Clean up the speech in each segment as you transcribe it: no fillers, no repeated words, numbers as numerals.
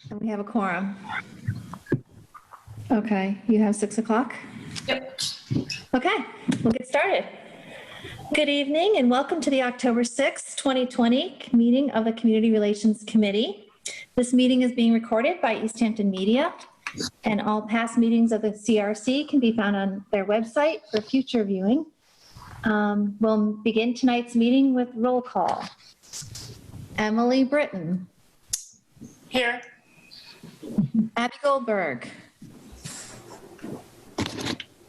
And we have a quorum. Okay, you have 6 o'clock? Yep. Okay, we'll get started. Good evening and welcome to the October 6th, 2020 meeting of the Community Relations Committee. This meeting is being recorded by Easthampton Media, and all past meetings of the CRC can be found on their website for future viewing. We'll begin tonight's meeting with roll call. Emily Britton. Here. Abby Goldberg.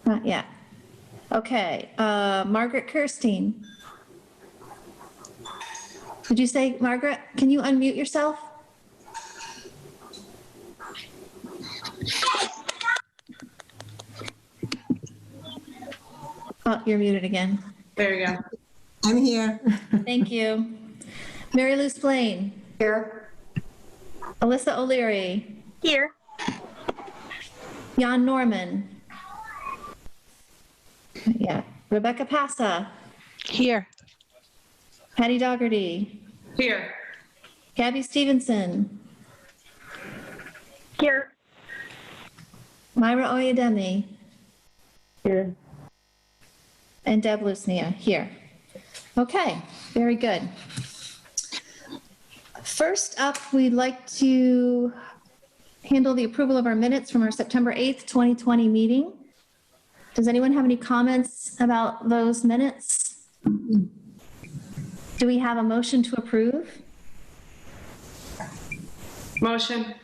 Not yet. Okay, Margaret Kirstein. Did you say, Margaret, can you unmute yourself? Oh, you're muted again. There you go. I'm here. Thank you. Mary Lou Splain. Here. Alyssa O'Leary. Here. Jan Norman. Yeah. Rebecca Passa. Here. Patty Dougherty. Here. Gabby Stevenson. Here. Myra Oyedemi. Here. And Deb Lusnia here. Okay, very good. First up, we'd like to handle the approval of our minutes from our September 8th, 2020 meeting. Does anyone have any comments about those minutes? Do we have a motion to approve? Motion.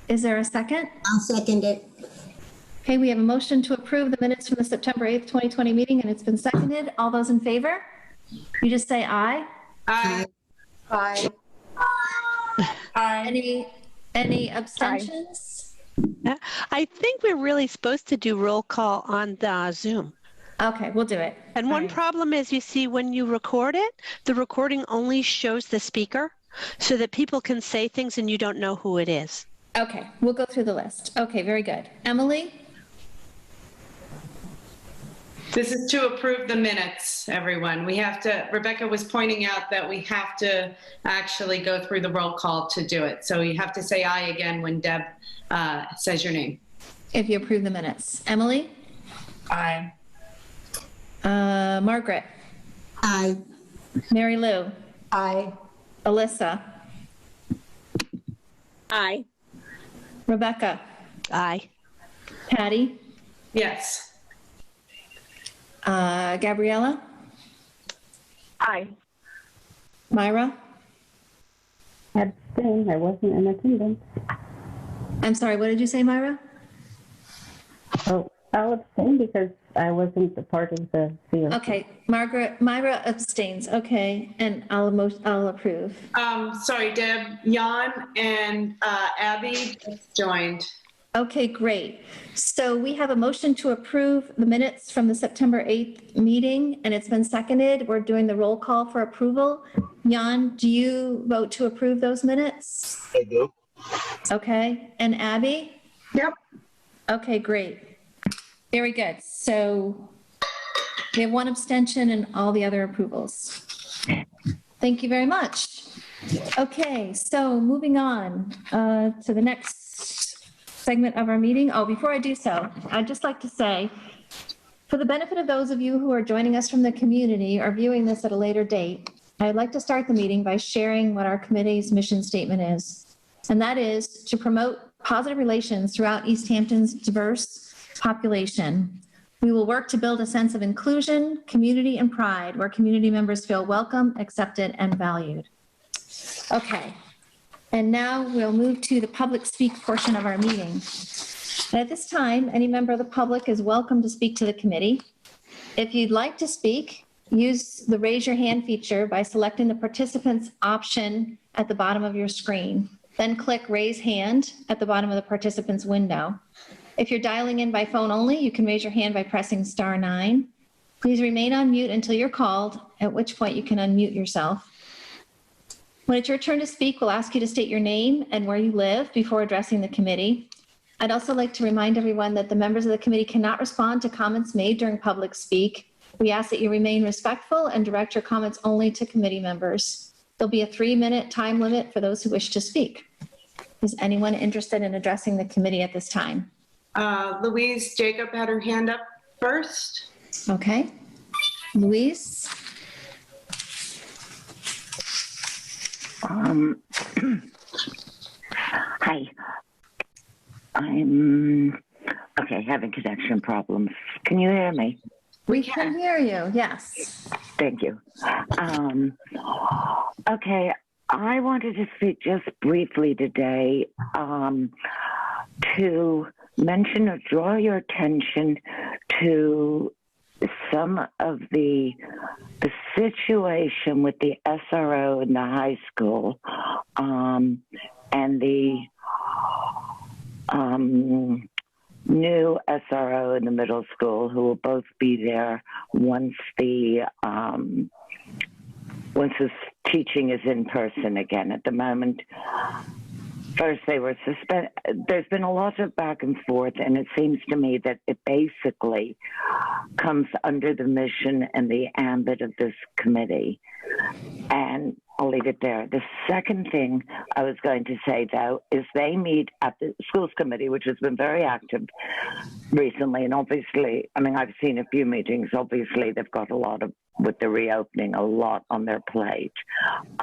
Is there a second? I'll second it. Okay, we have a motion to approve the minutes from the September 8th, 2020 meeting, and it's been seconded. All those in favor? You just say aye. Aye. Aye. Aye. Any abstentions? I think we're really supposed to do roll call on the Zoom. Okay, we'll do it. And All one right. problem is, you see, when you record it, the recording only shows the speaker so that people can say things and you don't know who it is. Okay, we'll go through the list. Okay, very good. Emily? This is to approve the minutes, everyone. We have to, Rebecca was pointing out that we have to actually go through the roll call to do it. So you have to say aye again when Deb says your name. If you approve the minutes. Emily? Aye. Margaret? Aye. Mary Lou? Aye. Alyssa? Aye. Rebecca? Aye. Patty? Yes. Gabriella? Aye. Myra? Abstain, I wasn't in attendance. I'm sorry, what did you say, Myra? Oh, I'll abstain because I wasn't a part of the field. Okay, Myra abstains. Okay, and I'll approve. Sorry, Deb, Jan and Abby just joined. Okay, great. So we have a motion to approve the minutes from the September 8th meeting, and it's been seconded. We're doing the roll call for approval. Jan, do you vote to approve those minutes? I do. Okay, and Abby? Yep. Okay, great. Very good. So we have one abstention and all the other approvals. Thank you very much. Okay, so moving on to the next segment of our meeting. Oh, before I do so, I'd just like to say, for the benefit of those of you who are joining us from the community or viewing this at a later date, I'd like to start the meeting by sharing what our committee's mission statement is. And that is to promote positive relations throughout Easthampton's diverse population. We will work to build a sense of inclusion, community, and pride where community members feel welcome, accepted, and valued. Okay. And now we'll move to the public speak portion of our meeting. And at this time, any member of the public is welcome to speak to the committee. If you'd like to speak, use the raise your hand feature by selecting the participants option at the bottom of your screen. Then click raise hand at the bottom of the participants window. If you're dialing in by phone only, you can raise your hand by pressing *9. Please remain on mute until you're called, at which point you can unmute yourself. When it's your turn to speak, we'll ask you to state your name and where you live before addressing the committee. I'd also like to remind everyone that the members of the committee cannot respond to comments made during public speak. We ask that you remain respectful and direct your comments only to committee members. There'll be a 3-minute time limit for those who wish to speak. Is anyone interested in addressing the committee at this time? Louise Jacob had her hand up first. Okay. Louise? Hi. I'm having connection problems. Can you hear me? We can hear you, yes. Thank you. Okay, I wanted to speak just briefly today to mention or draw your attention to some of the situation with the SRO in the high school and the new SRO in the middle school, who will both be there once this teaching is in person again. At the moment, first they were suspended. There's been a lot of back and forth, and it seems to me that it basically comes under the mission and the ambit of this committee. And I'll leave it there. The second thing I was going to say, though, is they meet at the schools committee, which has been very active recently. And obviously, I mean, I've seen a few meetings. Obviously, they've got a lot of, with the reopening, a lot on their plate.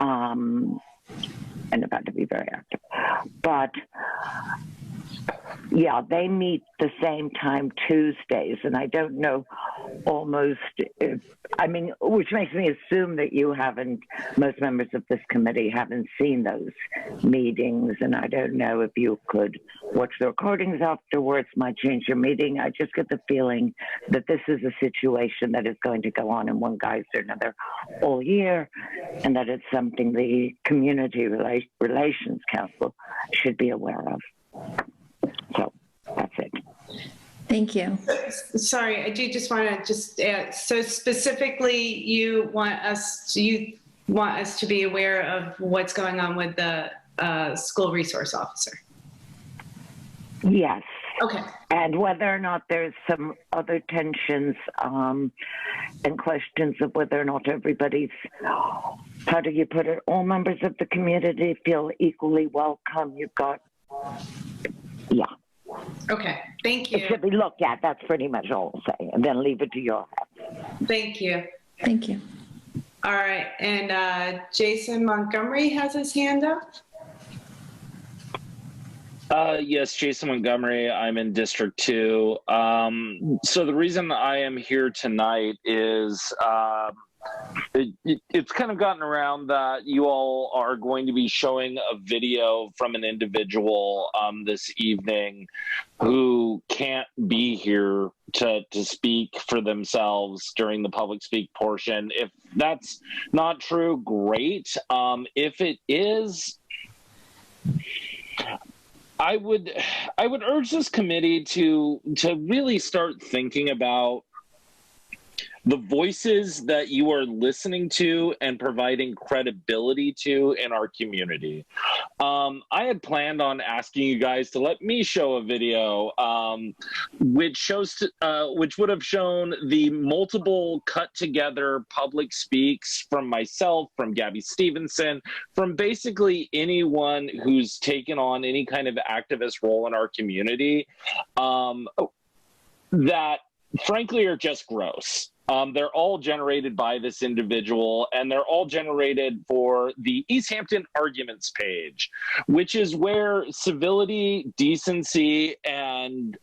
And about to be very active. But yeah, they meet the same time Tuesdays, and I don't know almost if, I mean, which makes me assume that you haven't, most members of this committee haven't seen those meetings, and I don't know if you could watch the recordings afterwards, might change your meeting. I just get the feeling that this is a situation that is going to go on in one guise or another all year, and that it's something the Community Relations Council should be aware of. So that's it. Thank you. Sorry, I do just want to just add, so specifically you want us to be aware of what's going on with the school resource officer? Yes. Okay. And whether or not there's some other tensions and questions of whether or not everybody's, how do you put it, all members of the community feel equally welcome. You've got, yeah. Okay, thank you. It should be looked at. That's pretty much all I'll say. And then leave it to your hands. Thank you. Thank you. All right, and Jason Montgomery has his hand up. Yes, Jason Montgomery. I'm in District 2. So the reason I am here tonight is it's kind of gotten around that you all are going to be showing a video from an individual this evening who can't be here to speak for themselves during the public speak portion. If that's not true, great. If it is, I would urge this committee to really start thinking about the voices that you are listening to and providing credibility to in our community. I had planned on asking you guys to let me show a video which would have shown the multiple cut together public speaks from myself, from Gabby Stevenson, from basically anyone who's taken on any kind of activist role in our community that frankly are just gross. They're all generated by this individual, and they're all generated for the Easthampton arguments page, which is where civility, decency, and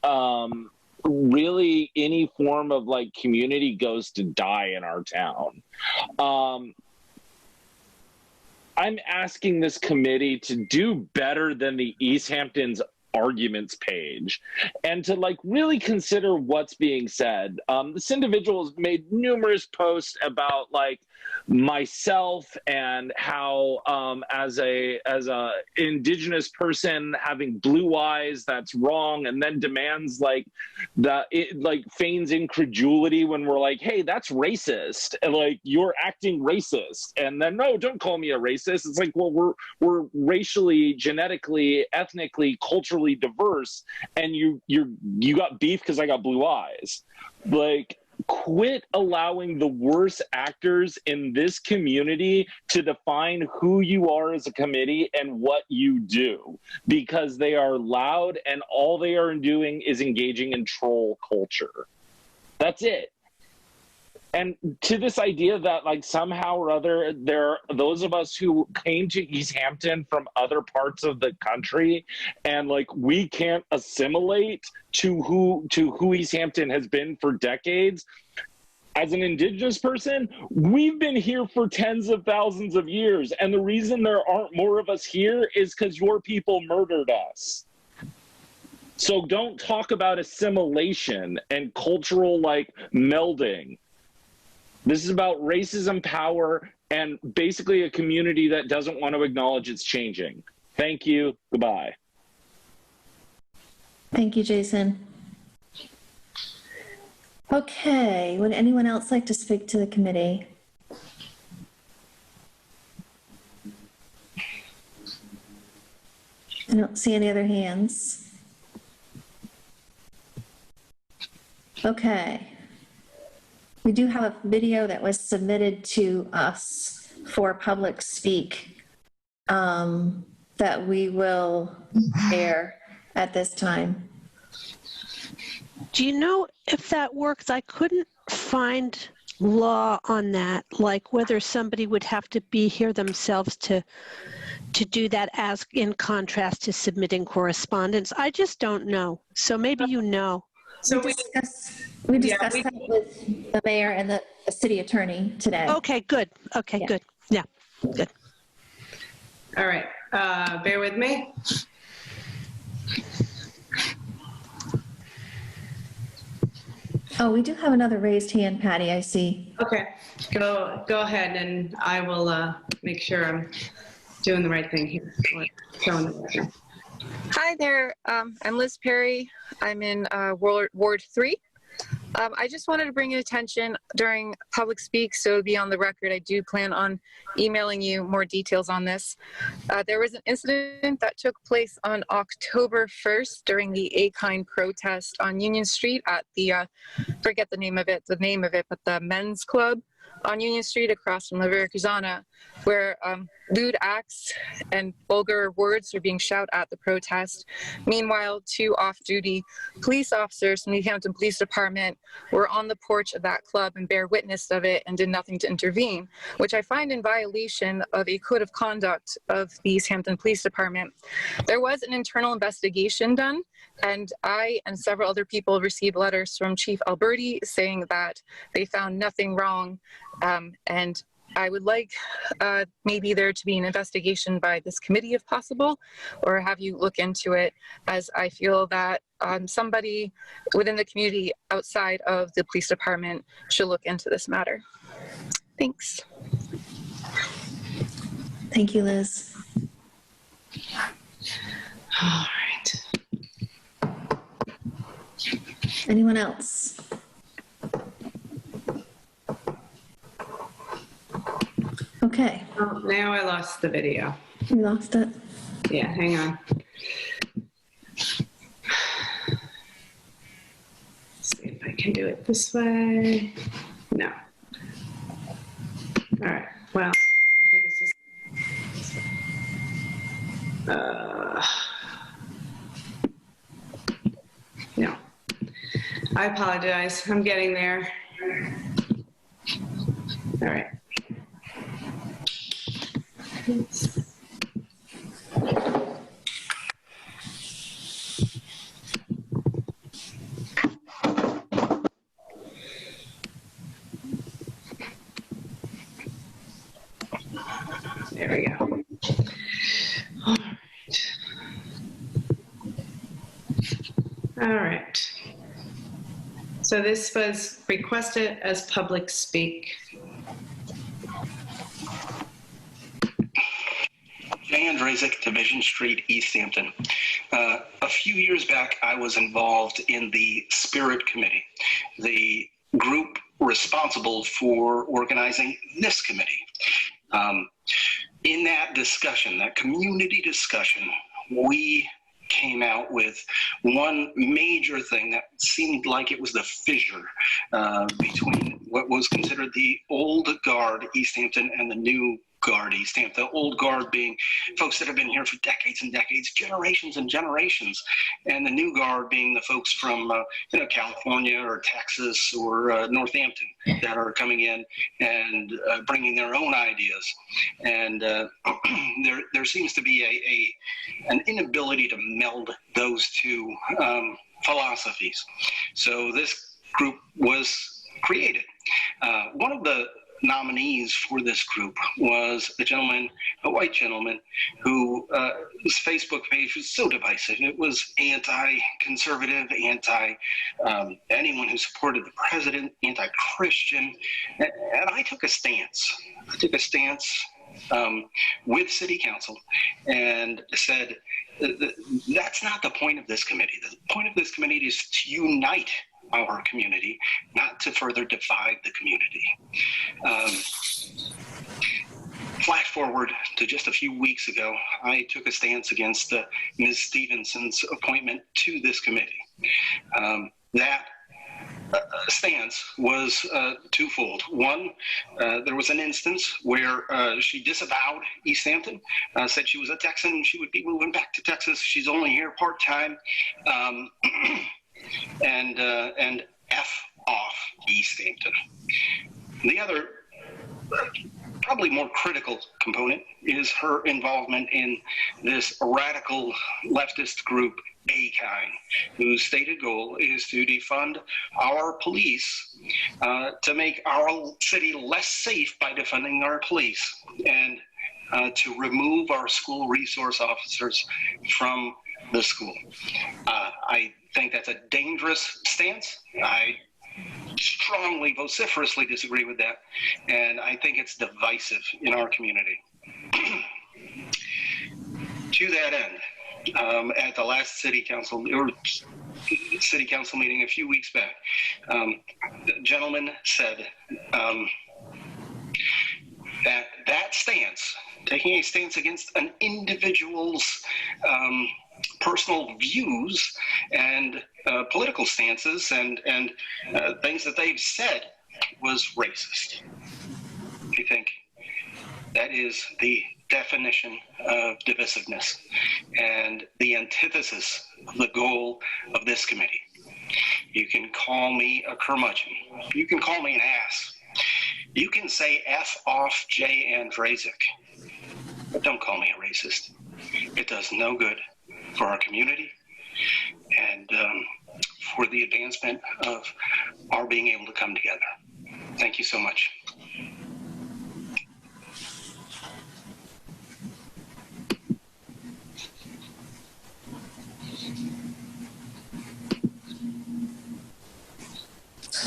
really any form of like community goes to die in our town. I'm asking this committee to do better than the Easthampton's arguments page and to like really consider what's being said. This individual has made numerous posts about like myself and how as a indigenous person having blue eyes, that's wrong, and then demands like feigns incredulity when we're like, hey, that's racist, and like you're acting racist, and then no, don't call me a racist. It's like, well, we're racially, genetically, ethnically, culturally diverse, and you got beef because I got blue eyes. Like, quit allowing the worst actors in this community to define who you are as a committee and what you do, because they are loud and all they are doing is engaging in troll culture. That's it. And to this idea that like somehow or other, there are those of us who came to Easthampton from other parts of the country and like we can't assimilate to who Easthampton has been for decades. As an Indigenous person, we've been here for tens of thousands of years. And the reason there aren't more of us here is because your people murdered us. So don't talk about assimilation and cultural like melding. This is about racism, power, and basically a community that doesn't want to acknowledge it's changing. Thank you. Goodbye. Thank you, Jason. Okay, would anyone else like to speak to the committee? I don't see any other hands. Okay. We do have a video that was submitted to us for public speak that we will air at this time. Do you know if that works? I couldn't find law on that, like whether somebody would have to be here themselves to do that, as in contrast to submitting correspondence. I just don't know. So maybe you know. So we discussed that with the mayor and the city attorney today. Okay, good. Okay, Yeah. good. Yeah, good. All right, bear with me. Oh, we do have another raised hand, Patty, I see. Okay, go ahead and I will make sure I'm doing the right thing here. Showing the record. Hi there, I'm Liz Perry. I'm in Ward 3. I just wanted to bring your attention during public speak, so it'll be on the record. I do plan on emailing you more details on this. There was an incident that took place on October 1st during the A-Kind protest on Union Street at the, forget the name of it, but the men's club on Union Street across from La Veracruzana, where lewd acts and vulgar words are being shouted at the protest. Meanwhile, 2 off-duty police officers from the Easthampton Police Department were on the porch of that club and bear witness of it and did nothing to intervene, which I find in violation of a code of conduct of the Easthampton Police Department. There was an internal investigation done, and I and several other people received letters from Chief Alberti saying that they found nothing wrong, and I would like maybe there to be an investigation by this committee if possible, or have you look into it, as I feel that somebody within the community outside of the police department should look into this matter. Thanks. Thank you, Liz. All right. Anyone else? Okay, Oh, now I lost the video. we lost it. Yeah, hang on. See if I can do it this way. No. All right. Well, I think it's just. No. I apologize. I'm getting there. All right. There we go. All right. All right. So this was requested as public speak. Jan Drazek, Division Street, Easthampton. A few years back, I was involved in the Spirit Committee, the group responsible for organizing this committee. In that discussion, that community discussion, we came out with one major thing that seemed like it was the fissure between what was considered the old guard Easthampton and the new guard Easthampton. The old guard being folks that have been here for decades and decades, generations and generations, and the new guard being the folks from California or Texas or Northampton that are coming in and bringing their own ideas. And there seems to be an inability to meld those two philosophies. So this group was created. One of the nominees for this group was a white gentleman who his Facebook page was so divisive. It was anti-conservative, anyone who supported the president, anti-Christian, and I took a stance. With City Council and said, that's not the point of this committee. The point of this committee is to unite our community, not to further divide the community. Flash forward to just a few weeks ago, I took a stance against Ms. Stevenson's appointment to this committee. That stance was twofold. One, there was an instance where she disavowed Easthampton, said she was a Texan and she would be moving back to Texas. She's only here part-time. And F off Easthampton. The other, probably more critical component is her involvement in this radical leftist group, A-Kind, whose stated goal is to defund our police, to make our city less safe by defunding our police, and to remove our school resource officers from the school. I think that's a dangerous stance. I strongly, vociferously disagree with that, and I think it's divisive in our community. To that end, at the last city council meeting a few weeks back, the gentleman said that stance, taking a stance against an individual's personal views and political stances and things that they've said, was racist. I think that is the definition of divisiveness and the antithesis of the goal of this committee. You can call me a curmudgeon. You can call me an ass. You can say F off Jay Andrzejczyk, but don't call me a racist. It does no good for our community and for the advancement of our being able to come together. Thank you so much.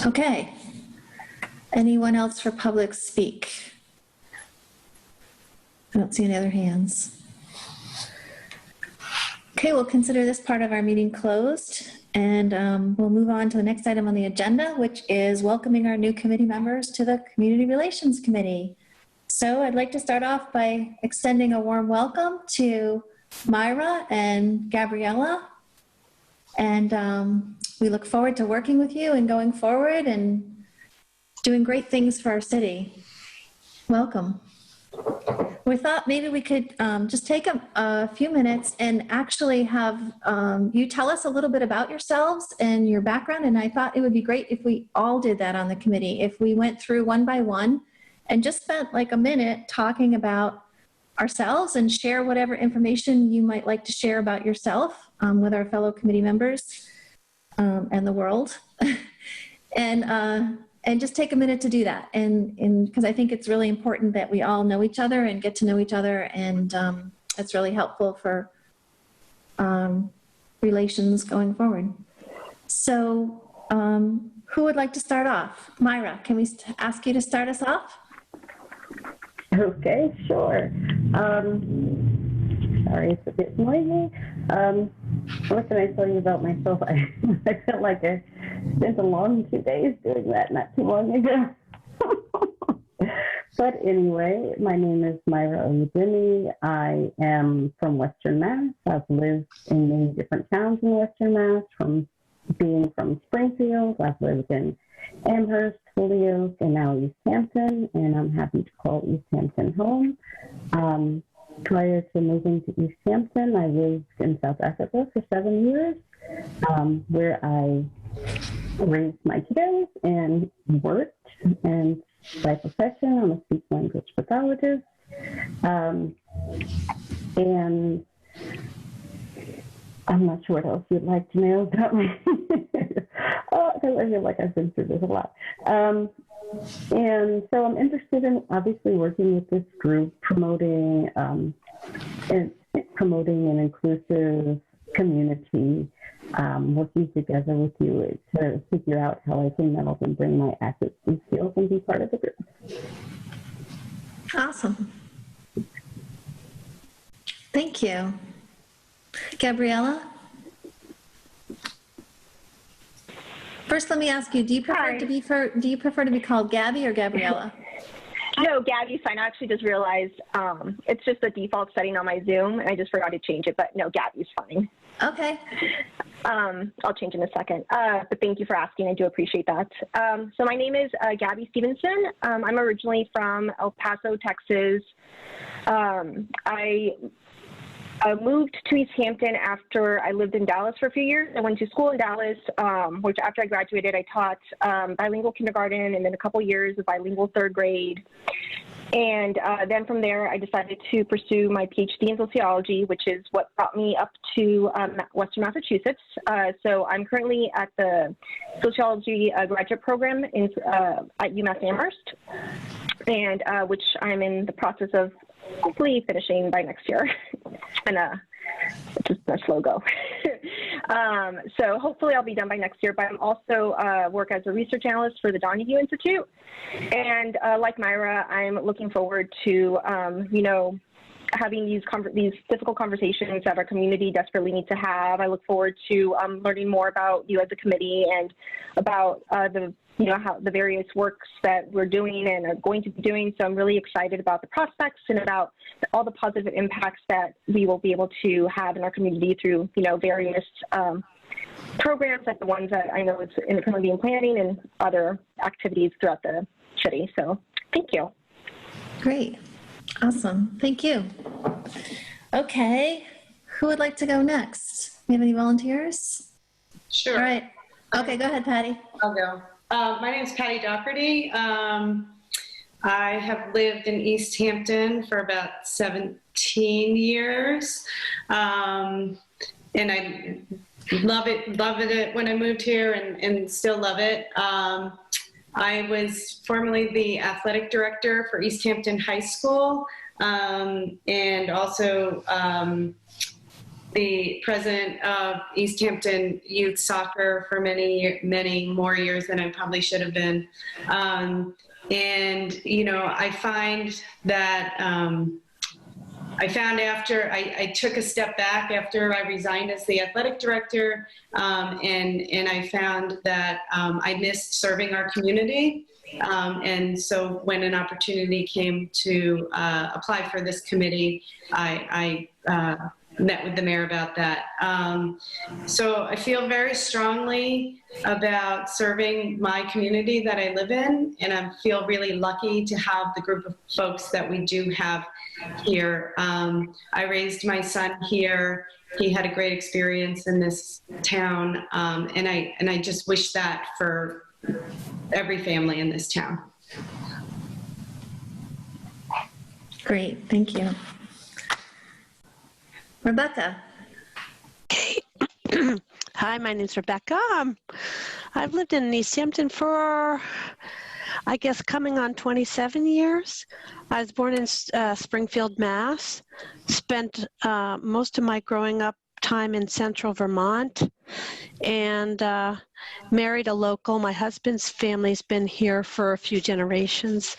Okay. Anyone else for public speak? I don't see any other hands. Okay, we'll consider this part of our meeting closed, and we'll move on to the next item on the agenda, which is welcoming our new committee members to the Community Relations Committee. So I'd like to start off by extending a warm welcome to Myra and Gabriella. And we look forward to working with you and going forward and doing great things for our city. Welcome. We thought maybe we could just take a few minutes and actually have you tell us a little bit about yourselves and your background. And I thought it would be great if we all did that on the committee, if we went through one by one and just spent like a minute talking about ourselves and share whatever information you might like to share about yourself with our fellow committee members and the world. And just take a minute to do that. And because I think it's really important that we all know each other and get to know each other. And it's really helpful for relations going forward. So who would like to start off? Myra, can we ask you to start us off? Okay, sure. Sorry, it's a bit noisy. What can I tell you about myself? I feel like I spent a long 2 days doing that not too long ago. But anyway, my name is Myra O'Leary. I am from Western Mass. I've lived in many different towns in Western Mass, from being from Springfield. I've lived in Amherst, Holyoke, and now Easthampton, and I'm happy to call Easthampton home. Prior to moving to Easthampton, I lived in South Africa for 7 years, where I raised my kiddos and worked. And by profession, I'm a speech language pathologist. And I'm not sure what else you'd like to know about me. Because I feel like I've been through this a lot. And so I'm interested in obviously working with this group, promoting an inclusive community, working together with you to figure out how I can meld and bring my assets and skills and be part of the group. Awesome. Thank you. Gabriella? First, let me ask you, do you prefer to be called Gabby or Gabriella? No, Gabby's fine. I actually just realized it's just the default setting on my Zoom, and I just forgot to change it. But no, Gabby's fine. Okay. I'll change in a second. But thank you for asking. I do appreciate that. So my name is Gabby Stevenson. I'm originally from El Paso, Texas. I moved to Easthampton after I lived in Dallas for a few years. I went to school in Dallas, which after I graduated, I taught bilingual kindergarten and then a couple years of bilingual third grade. And then from there, I decided to pursue my PhD in sociology, which is what brought me up to Western Massachusetts. So I'm currently at the sociology graduate program at UMass Amherst, and which I'm in the process of hopefully finishing by next year. And just a slow go. So hopefully I'll be done by next year, but I'm also work as a research analyst for the Donahue Institute. And like Myra, I'm looking forward to, having these difficult conversations that our community desperately needs to have. I look forward to learning more about you as a committee and about how the various works that we're doing and are going to be doing. So I'm really excited about the prospects and about all the positive impacts that we will be able to have in our community through, various programs like the ones that I know is currently being planning and other activities throughout the city. So thank you. Great. Awesome. Thank you. Okay. Who would like to go next? We have any volunteers? Sure. All right. Okay, go ahead, Patty. I'll go. My name is Patty Doherty. I have lived in Easthampton for about 17 years. And I loved it when I moved here and still love it. I was formerly the athletic director for Easthampton High School, and also the president of Easthampton Youth Soccer for many more years than I probably should have been. And, I find that I took a step back after I resigned as the athletic director, and I found that I missed serving our community. And so when an opportunity came to apply for this committee, I met with the mayor about that. So I feel very strongly about serving my community that I live in, and I feel really lucky to have the group of folks that we do have here. I raised my son here. He had a great experience in this town, and I just wish that for every family in this town. Great, thank you. Rebecca. Okay. Hi, my name's Rebecca. I've lived in Easthampton for, I guess, coming on 27 years. I was born in Springfield, Mass. Spent most of my growing up time in central Vermont, and married a local. My husband's family's been here for a few generations,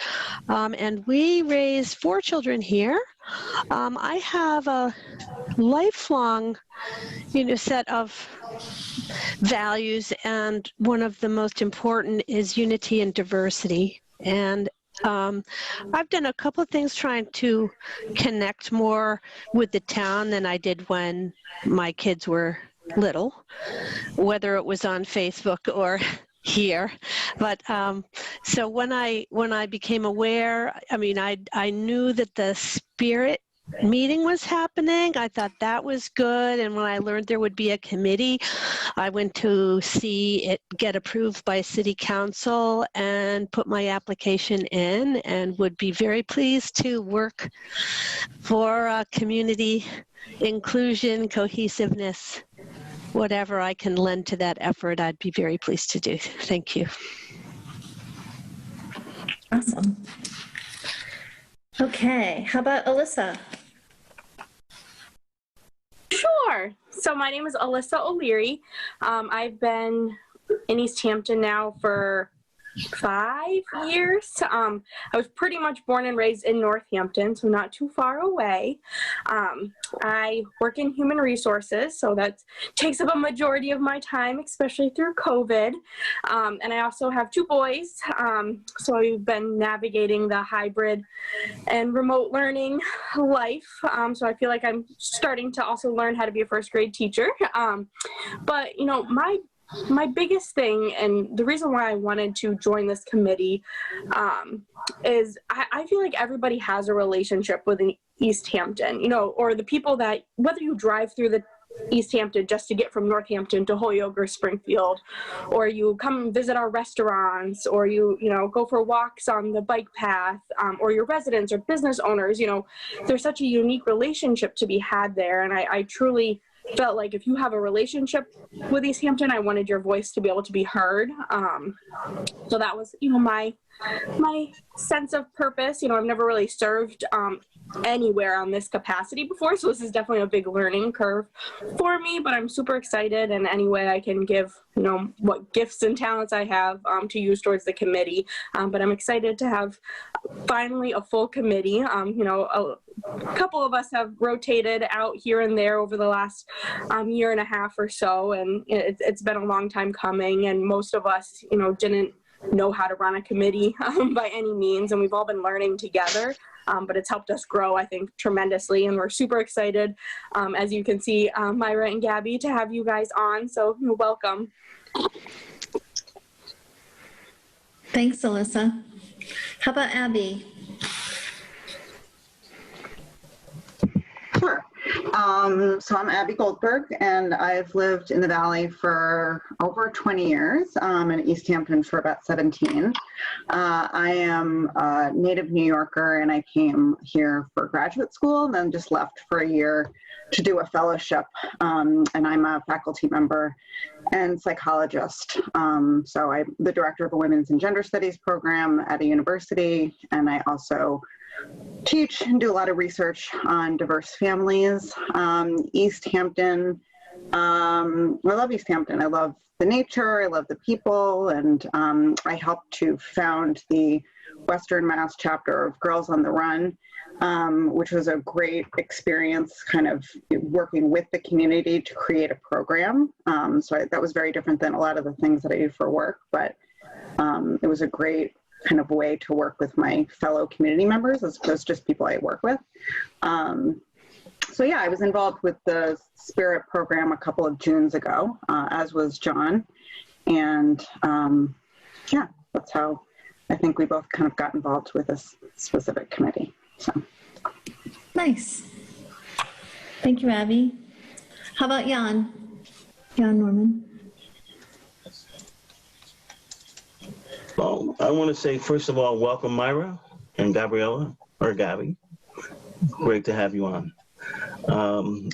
and we raised 4 children here. I have a lifelong, set of values, and one of the most important is unity and diversity. And I've done a couple of things trying to connect more with the town than I did when my kids were little, whether it was on Facebook or here. But so when I became aware, I mean, I knew that the Spirit meeting was happening. I thought that was good. And when I learned there would be a committee, I went to see it get approved by City Council and put my application in, and would be very pleased to work for community inclusion, cohesiveness, whatever I can lend to that effort, I'd be very pleased to do. Thank you. Awesome. Okay, how about Alyssa? Sure. So my name is Alyssa O'Leary. I've been in Easthampton now for 5 years. I was pretty much born and raised in Northampton, so not too far away. I work in human resources, so that takes up a majority of my time, especially through COVID. And I also have 2 boys, so I've been navigating the hybrid and remote learning life. So I feel like I'm starting to also learn how to be a first grade teacher. But, you know, my biggest thing, and the reason why I wanted to join this committee, is I feel like everybody has a relationship with an Easthampton, you know, or the people that, whether you drive through the Easthampton just to get from Northampton to Holyoke or Springfield, or you come and visit our restaurants, or you know, go for walks on the bike path, or your residents or business owners, you know, there's such a unique relationship to be had there. And I truly felt like if you have a relationship with Easthampton, I wanted your voice to be able to be heard. So that was, you know, my sense of purpose. You know, I've never really served anywhere on this capacity before, so this is definitely a big learning curve for me, but I'm super excited, and any way I can give, you know, what gifts and talents I have to use towards the committee. But I'm excited to have finally a full committee. You know, a couple of us have rotated out here and there over the last year and a half or so, and it's been a long time coming, and most of us, you know, didn't know how to run a committee by any means, and we've all been learning together. But it's helped us grow, I think, tremendously, and we're super excited, as you can see, Myra and Gabby, to have you guys on, so welcome. Thanks, Alyssa. How about Abby? Sure. So I'm Abby Goldberg, and I've lived in the Valley for over 20 years, in Easthampton for about 17. I am a native New Yorker, and I came here for graduate school and then just left for a year to do a fellowship. And I'm a faculty member and psychologist. So I'm the director of a women's and gender studies program at a university, and I also teach and do a lot of research on diverse families. Easthampton, I love Easthampton. I love the nature, I love the people, and I helped to found the Western Mass chapter of Girls on the Run, which was a great experience, kind of working with the community to create a program. That was very different than a lot of the things that I do for work, but it was a great kind of way to work with my fellow community members as opposed to just people I work with. So yeah, I was involved with the Spirit program a couple of Junes ago, as was John. And yeah, that's how I think we both kind of got involved with this specific committee. So Nice. Thank you, Abby. How about Jan? Jan Norman. Well, I want to say, first of all, welcome Myra and Gabriella, or Gabby. Great to have you on.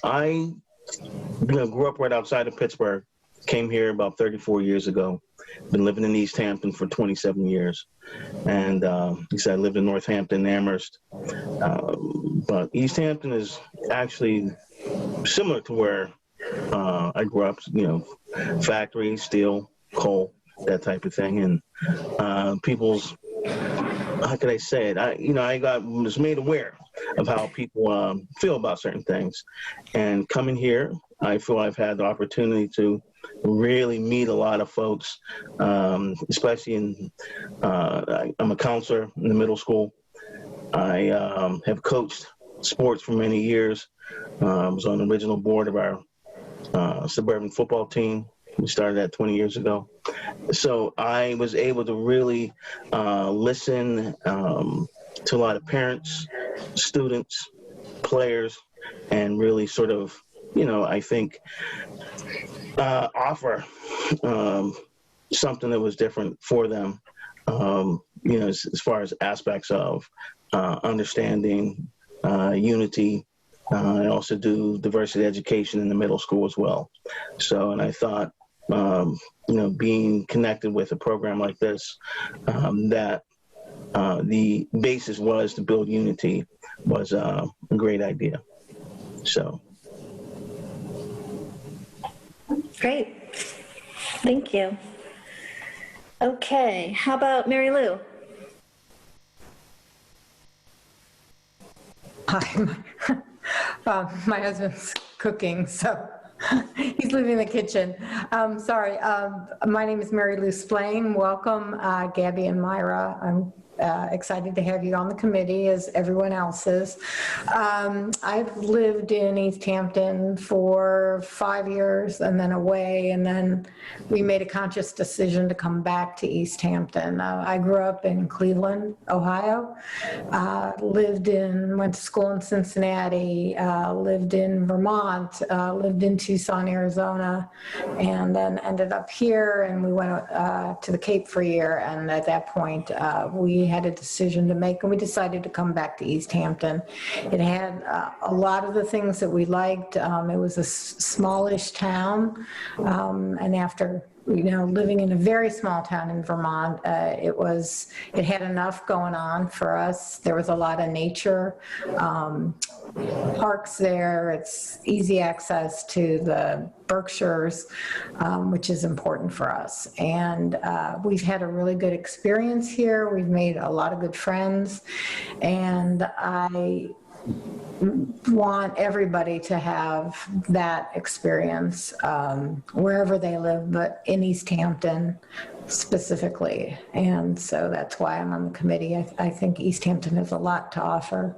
I grew up right outside of Pittsburgh, came here about 34 years ago, been living in Easthampton for 27 years. And he said I lived in Northampton, Amherst. But Easthampton is actually similar to where I grew up, you know, factory, steel, coal, that type of thing. And people's, how can I say it? I was made aware of how people feel about certain things. And coming here I feel I've had the opportunity to really meet a lot of folks, especially I'm a counselor in the middle school. I have coached sports for many years. Was on the original board of our suburban football team. We started that 20 years ago. So I was able to really listen to a lot of parents, students, players, and really sort of, I think, offer something that was different for them, as far as aspects of understanding, unity. I also do diversity education in the middle school as well. So, and I thought, being connected with a program like this, that the basis was to build unity was a great idea. So. Great. Thank you. Okay, how about Mary Lou? Hi. My husband's cooking, so he's leaving the kitchen. Sorry. My name is Mary Lou Splain. Welcome, Gabby and Myra. I'm excited to have you on the committee, as everyone else is. I've lived in Easthampton for 5 years and then away, and then we made a conscious decision to come back to Easthampton. I grew up in Cleveland, Ohio, went to school in Cincinnati, lived in Vermont, lived in Tucson, Arizona, and then ended up here, and we went to the Cape for a year, and at that point, we had a decision to make, and we decided to come back to Easthampton. It had a lot of the things that we liked. It was a smallish town, and after living in a very small town in Vermont, it had enough going on for us. There was a lot of nature, parks there. It's easy access to the Berkshires, which is important for us. And we've had a really good experience here. We've made a lot of good friends, and I want everybody to have that experience wherever they live, but in Easthampton specifically. And so that's why I'm on the committee. I think Easthampton has a lot to offer.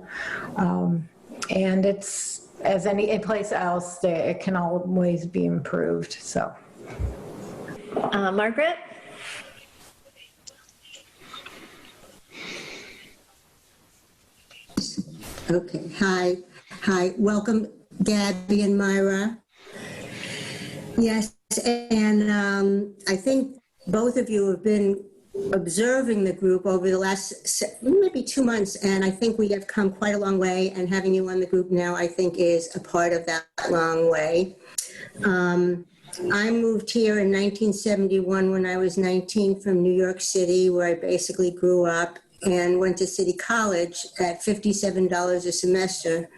And it's, as any place else, it can always be improved. So, Margaret? Okay. Hi. Welcome, Gabby and Myra. Yes, and I think both of you have been observing the group over the last maybe 2 months, and I think we have come quite a long way, and having you on the group now, I think, is a part of that long way. I moved here in 1971 when I was 19 from New York City, where I basically grew up, and went to City College at $57 a semester.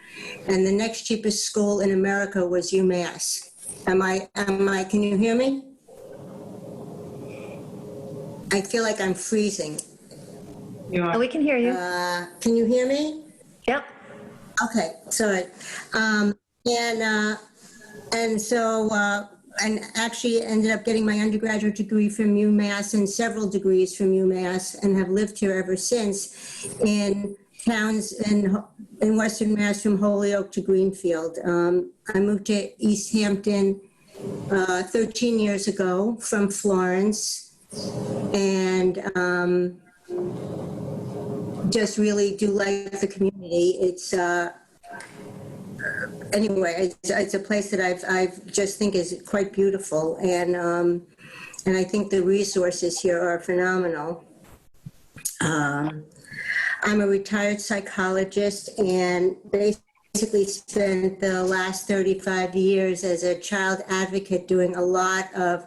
And the next cheapest school in America was UMass. Can you hear me? I feel like I'm freezing. You are. Oh, we can hear you. Can you hear me? Yep. Okay, sorry. And actually ended up getting my undergraduate degree from UMass and several degrees from UMass, and have lived here ever since in towns in Western Mass, from Holyoke to Greenfield. I moved to Easthampton 13 years ago from Florence, and just really do like the community. It's anyway, it's a place that I just think is quite beautiful, and I think the resources here are phenomenal. I'm a retired psychologist, and basically spent the last 35 years as a child advocate doing a lot of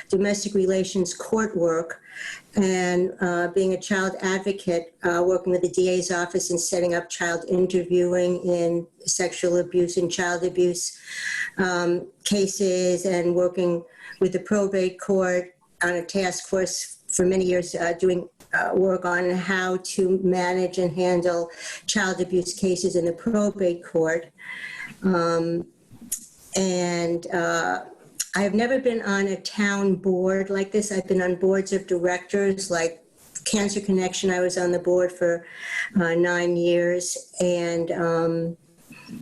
domestic relations court work, and being a child advocate, working with the DA's office and setting up child interviewing in sexual abuse and child abuse cases, and working with the probate court on a task force for many years, doing work on how to manage and handle child abuse cases in the probate court. And I have never been on a town board like this. I've been on boards of directors, like Cancer Connection. I was on the board for 9 years, and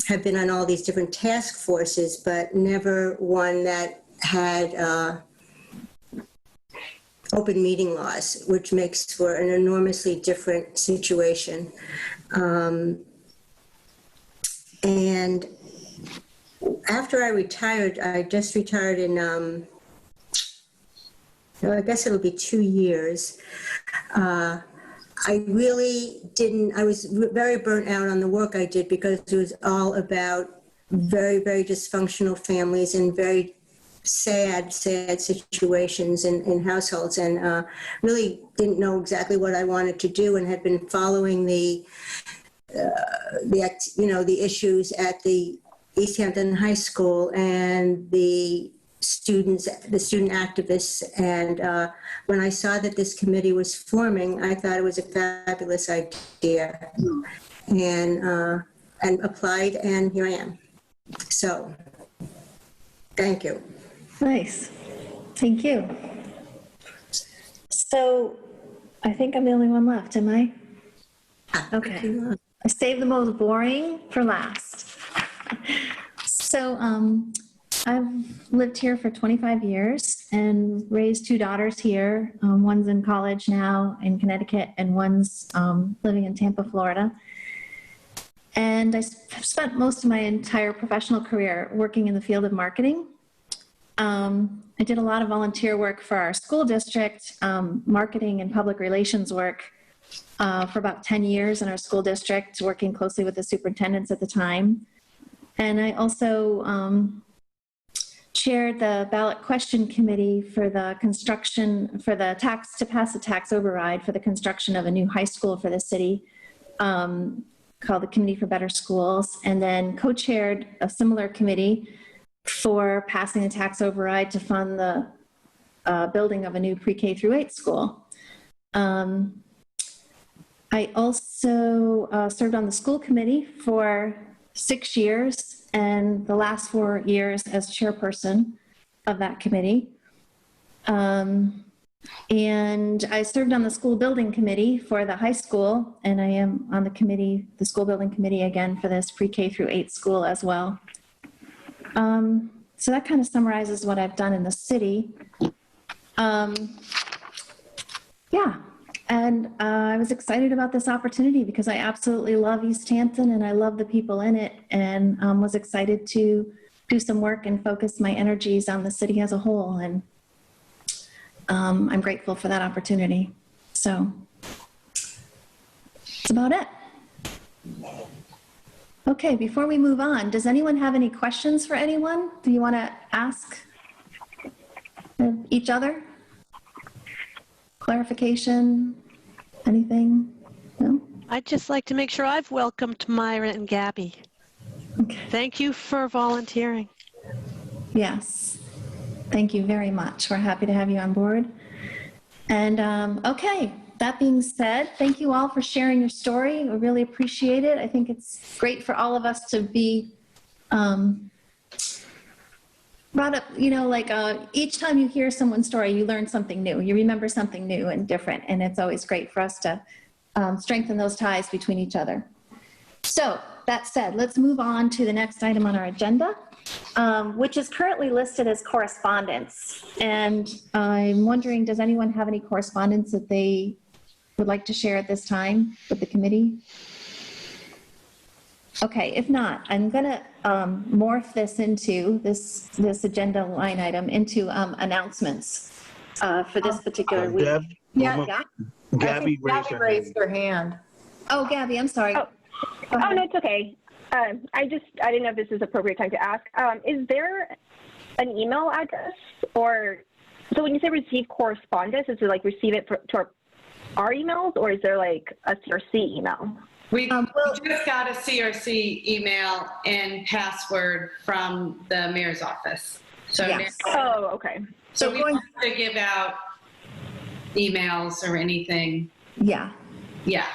have been on all these different task forces, but never one that had open meeting laws, which makes for an enormously different situation. And after I retired, I just retired in, I guess it'll be 2 years. I really didn't, I was very burnt out on the work I did because it was all about very, very dysfunctional families and very sad situations in households, and really didn't know exactly what I wanted to do, and had been following the issues at the Easthampton High School and the student activists. And when I saw that this committee was forming, I thought it was a fabulous idea, and applied, and here I am. So, thank you. Nice. Thank you. So I think I'm the only one left, am I? Okay. I saved the most boring for last. So I've lived here for 25 years and raised 2 daughters here. One's in college now in Connecticut, and one's living in Tampa, Florida. And I've spent most of my entire professional career working in the field of marketing. I did a lot of volunteer work for our school district, marketing and public relations work for about 10 years in our school district, working closely with the superintendents at the time. And I also chaired the ballot question committee for the construction, for the tax, to pass a tax override for the construction of a new high school for the city, called the Committee for Better Schools, and then co-chaired a similar committee for passing a tax override to fund the building of a new pre-K through 8 school. I also served on the school committee for 6 years, and the last 4 years as chairperson of that committee. And I served on the school building committee for the high school, and I am on the committee, the school building committee again for this pre-K through 8 school as well. So that kind of summarizes what I've done in the city. Yeah, and I was excited about this opportunity because I absolutely love Easthampton and I love the people in it, and was excited to do some work and focus my energies on the city as a whole. And I'm grateful for that opportunity. So that's about it. Okay, before we move on, does anyone have any questions for anyone? Do you want to ask each other? Clarification? Anything? No? I'd just like to make sure I've welcomed Myra and Gabby. Okay. Thank you for volunteering. Yes. Thank you very much. We're happy to have you on board. And okay, that being said, thank you all for sharing your story. We really appreciate it. I think it's great for all of us to be brought up, you know, like each time you hear someone's story, you learn something new. You remember something new and different. And it's always great for us to strengthen those ties between each other. So that said, let's move on to the next item on our agenda, which is currently listed as correspondence. And I'm wondering, does anyone have any correspondence that they would like to share at this time with the committee? Okay, if not, I'm going to morph this into this agenda line item into announcements for this particular week. Deb, Gabby raised her hand. Oh, Gabby, I'm sorry. Oh, no, it's okay. I didn't know if this is appropriate time to ask. Is there an email address, or, so when you say receive correspondence, is it like receive it to our emails, or is there like a CRC email? We just got a CRC email and password from the mayor's office. So yes. Oh, okay. So we don't have to give out emails or anything. Yeah. Yeah.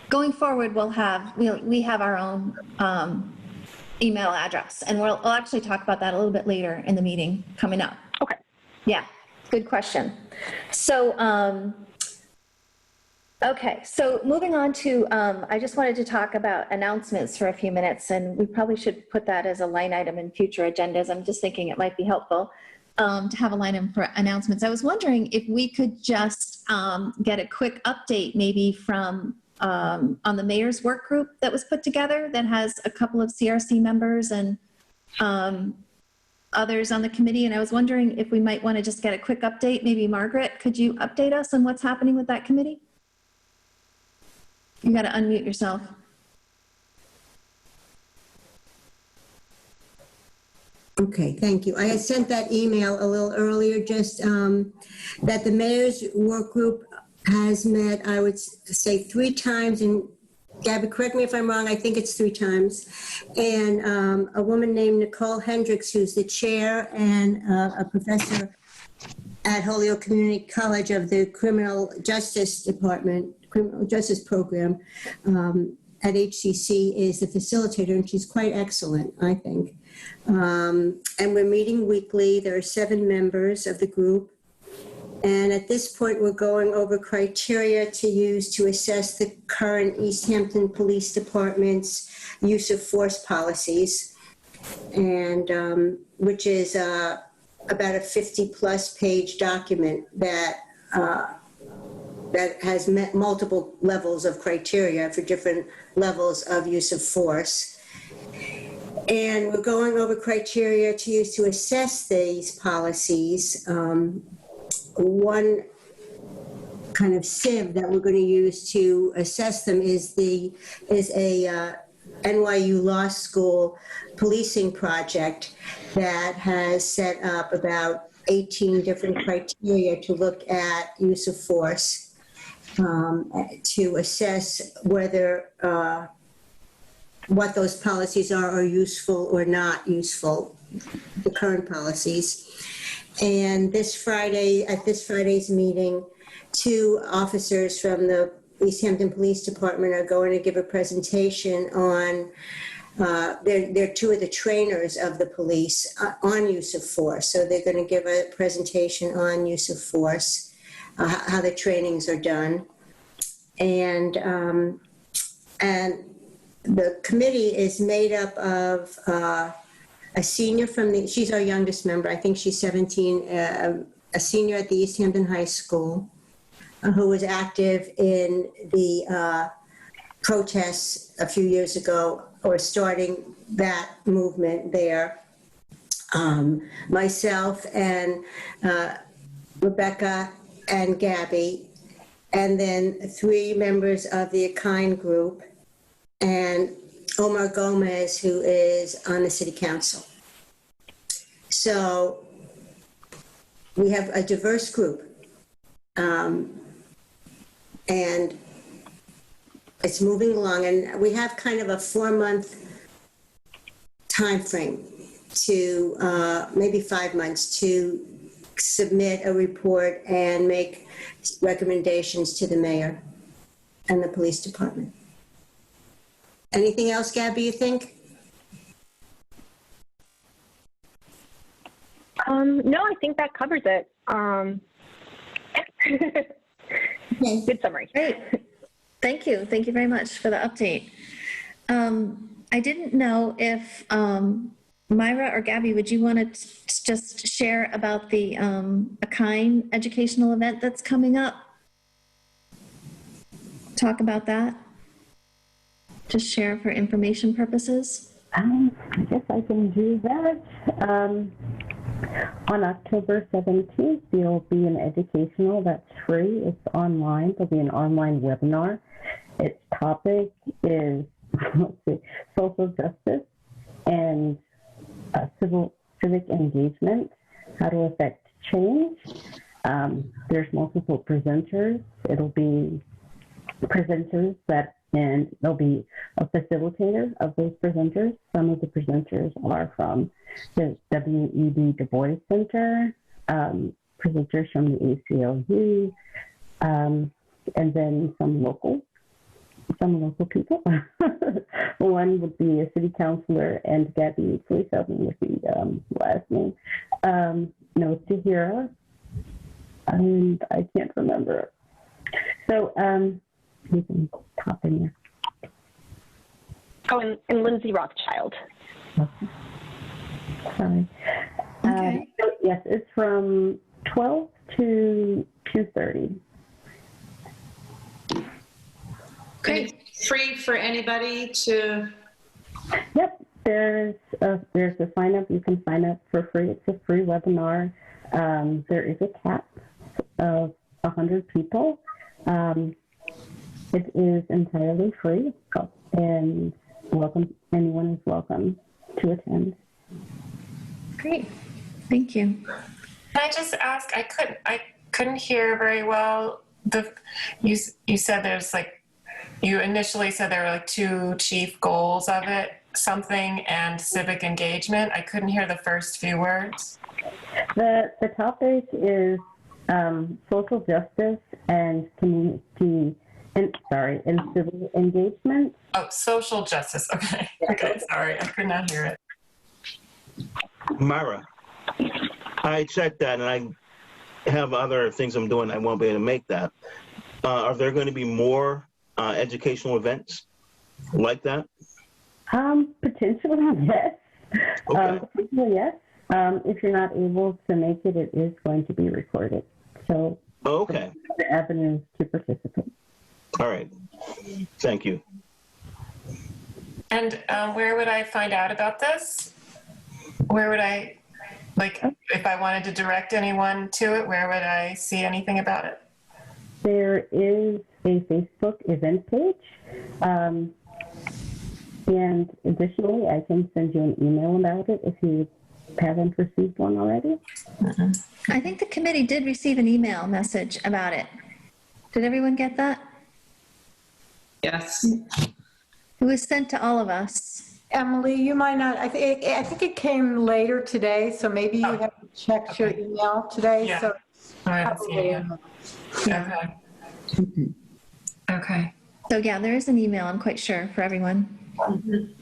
Going forward, we have our own email address. And we'll actually talk about that a little bit later in the meeting coming up. Okay. Yeah, good question. So, okay, so moving on to, I just wanted to talk about announcements for a few minutes, and we probably should put that as a line item in future agendas. I'm just thinking it might be helpful to have a line item for announcements. I was wondering if we could just get a quick update maybe from on the mayor's work group that was put together that has a couple of CRC members and others on the committee. And I was wondering if we might want to just get a quick update. Maybe Margaret, could you update us on what's happening with that committee? You got to unmute yourself. Okay, thank you. I had sent that email a little earlier, just that the mayor's work group has met, I would say 3 times, and Gabby, correct me if I'm wrong, I think it's 3 times. And a woman named Nicole Hendricks, who's the chair and a professor at Holyoke Community College of the Criminal Justice Department, Criminal Justice Program at HCC, is the facilitator, and she's quite excellent, I think. And we're meeting weekly. There are 7 members of the group. And at this point, we're going over criteria to use to assess the current Easthampton Police Department's use of force policies, and which is about a 50-plus page document that that has met multiple levels of criteria for different levels of use of force. And we're going over criteria to use to assess these policies. One kind of sieve that we're going to use to assess them is a NYU Law School policing project that has set up about 18 different criteria to look at use of force, to assess whether what those policies are useful or not useful, the current policies. And this Friday, at this Friday's meeting, 2 officers from the Easthampton Police Department are going to give a presentation on, they're 2 of the trainers of the police on use of force. So they're going to give a presentation on use of force, how the trainings are done. And the committee is made up of a senior from she's our youngest member, I think she's 17, a senior at the Easthampton High School, who was active in the protests a few years ago, or starting that movement there. Myself and Rebecca and Gabby, and then 3 members of the Akine group, and Omar Gomez, who is on the city council. So we have a diverse group, and it's moving along, and we have kind of a 4-month time frame to maybe 5 months to submit a report and make recommendations to the mayor and the police department. Anything else, Gabby, you think? No, I think that covers it. Okay. Good summary. Great. Thank you. Thank you very much for the update. I didn't know if Myra or Gabby, would you want to just share about the Akine educational event that's coming up? Talk about that? Just share for information purposes? I guess I can do that. On October 17th, there will be an educational that's free. It's online. There'll be an online webinar. Its topic is social justice and civic engagement, how to affect change. There's multiple presenters. It'll be presenters and there'll be a facilitator of those presenters. Some of the presenters are from the W.E.B. Du Bois Center, presenters from the ACLU, and then some local. some local people. One would be a city councilor, and Gabby, please help me with the last name. No, Tahira, and I can't remember. So you can pop in here. Oh, and Lindsay Rothschild. Okay. Sorry. Okay. So yes, it's from 12 to 2:30. Great. Free for anybody to. Yep, there's a sign up. You can sign up for free. It's a free webinar. There is a cap of 100 people. It is entirely free, and anyone is welcome to attend. Great. Thank you. Can I just ask? I couldn't hear very well. You said there's you initially said there were two chief goals of it, something and civic engagement. I couldn't hear the first few words. The topic is social justice and community, and civil engagement. Oh, social justice. Okay. Okay. Sorry, I could not hear it. Myra, I checked that, and I have other things I'm doing. I won't be able to make that. Are there going to be more educational events like that? Potentially, yes. Okay. Potentially, yes. If you're not able to make it, it is going to be recorded. So, okay. The avenues to participate. All right. Thank you. And where would I find out about this? Where would I, if I wanted to direct anyone to it, where would I see anything about it? There is a Facebook event page. And additionally, I can send you an email about it if you haven't received one already. I think the committee did receive an email message about it. Did everyone get that? Yes. It was sent to all of us. Emily, you might not, I think it came later today, so maybe you haven't checked your email today. Yeah. So I haven't seen it yet. Okay. Okay. So yeah, there is an email, I'm quite sure, for everyone.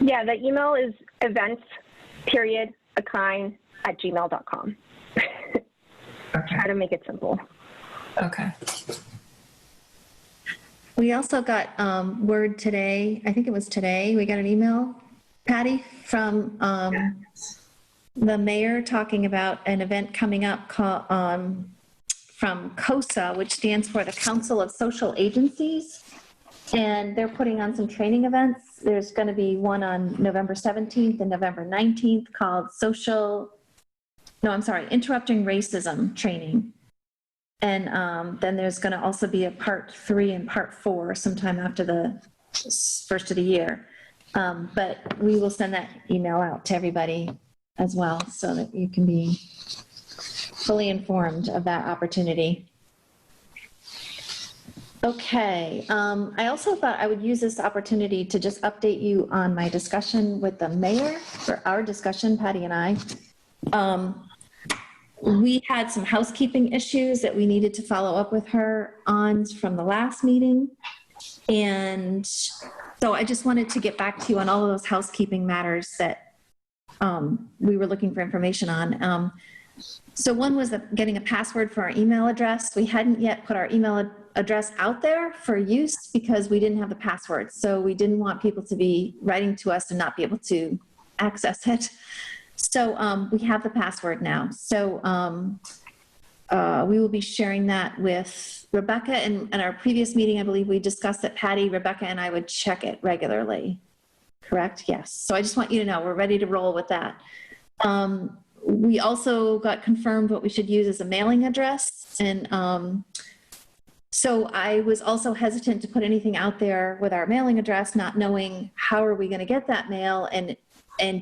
Yeah, the email is events.akine@gmail.com. Okay. Try to make it simple. Okay. We also got word today, I think it was today, we got an email, Patty, from the mayor talking about an event coming up called, from COSA, which stands for the Council of Social Agencies. And they're putting on some training events. There's going to be one on November 17th and November 19th called Interrupting Racism Training. And then there's going to also be a part 3 and part 4 sometime after the first of the year. But we will send that email out to everybody as well so that you can be fully informed of that opportunity. Okay, I also thought I would use this opportunity to just update you on my discussion with the mayor, for our discussion, Patty and I. We had some housekeeping issues that we needed to follow up with her on from the last meeting. And so I just wanted to get back to you on all of those housekeeping matters that we were looking for information on. So one was getting a password for our email address. We hadn't yet put our email address out there for use because we didn't have the password. So we didn't want people to be writing to us and not be able to access it. So we have the password now. So we will be sharing that with Rebecca. And in our previous meeting, I believe we discussed that Patty, Rebecca, and I would check it regularly. Correct? Yes. So I just want you to know we're ready to roll with that. We also got confirmed what we should use as a mailing address. And so I was also hesitant to put anything out there with our mailing address, not knowing how are we going to get that mail, and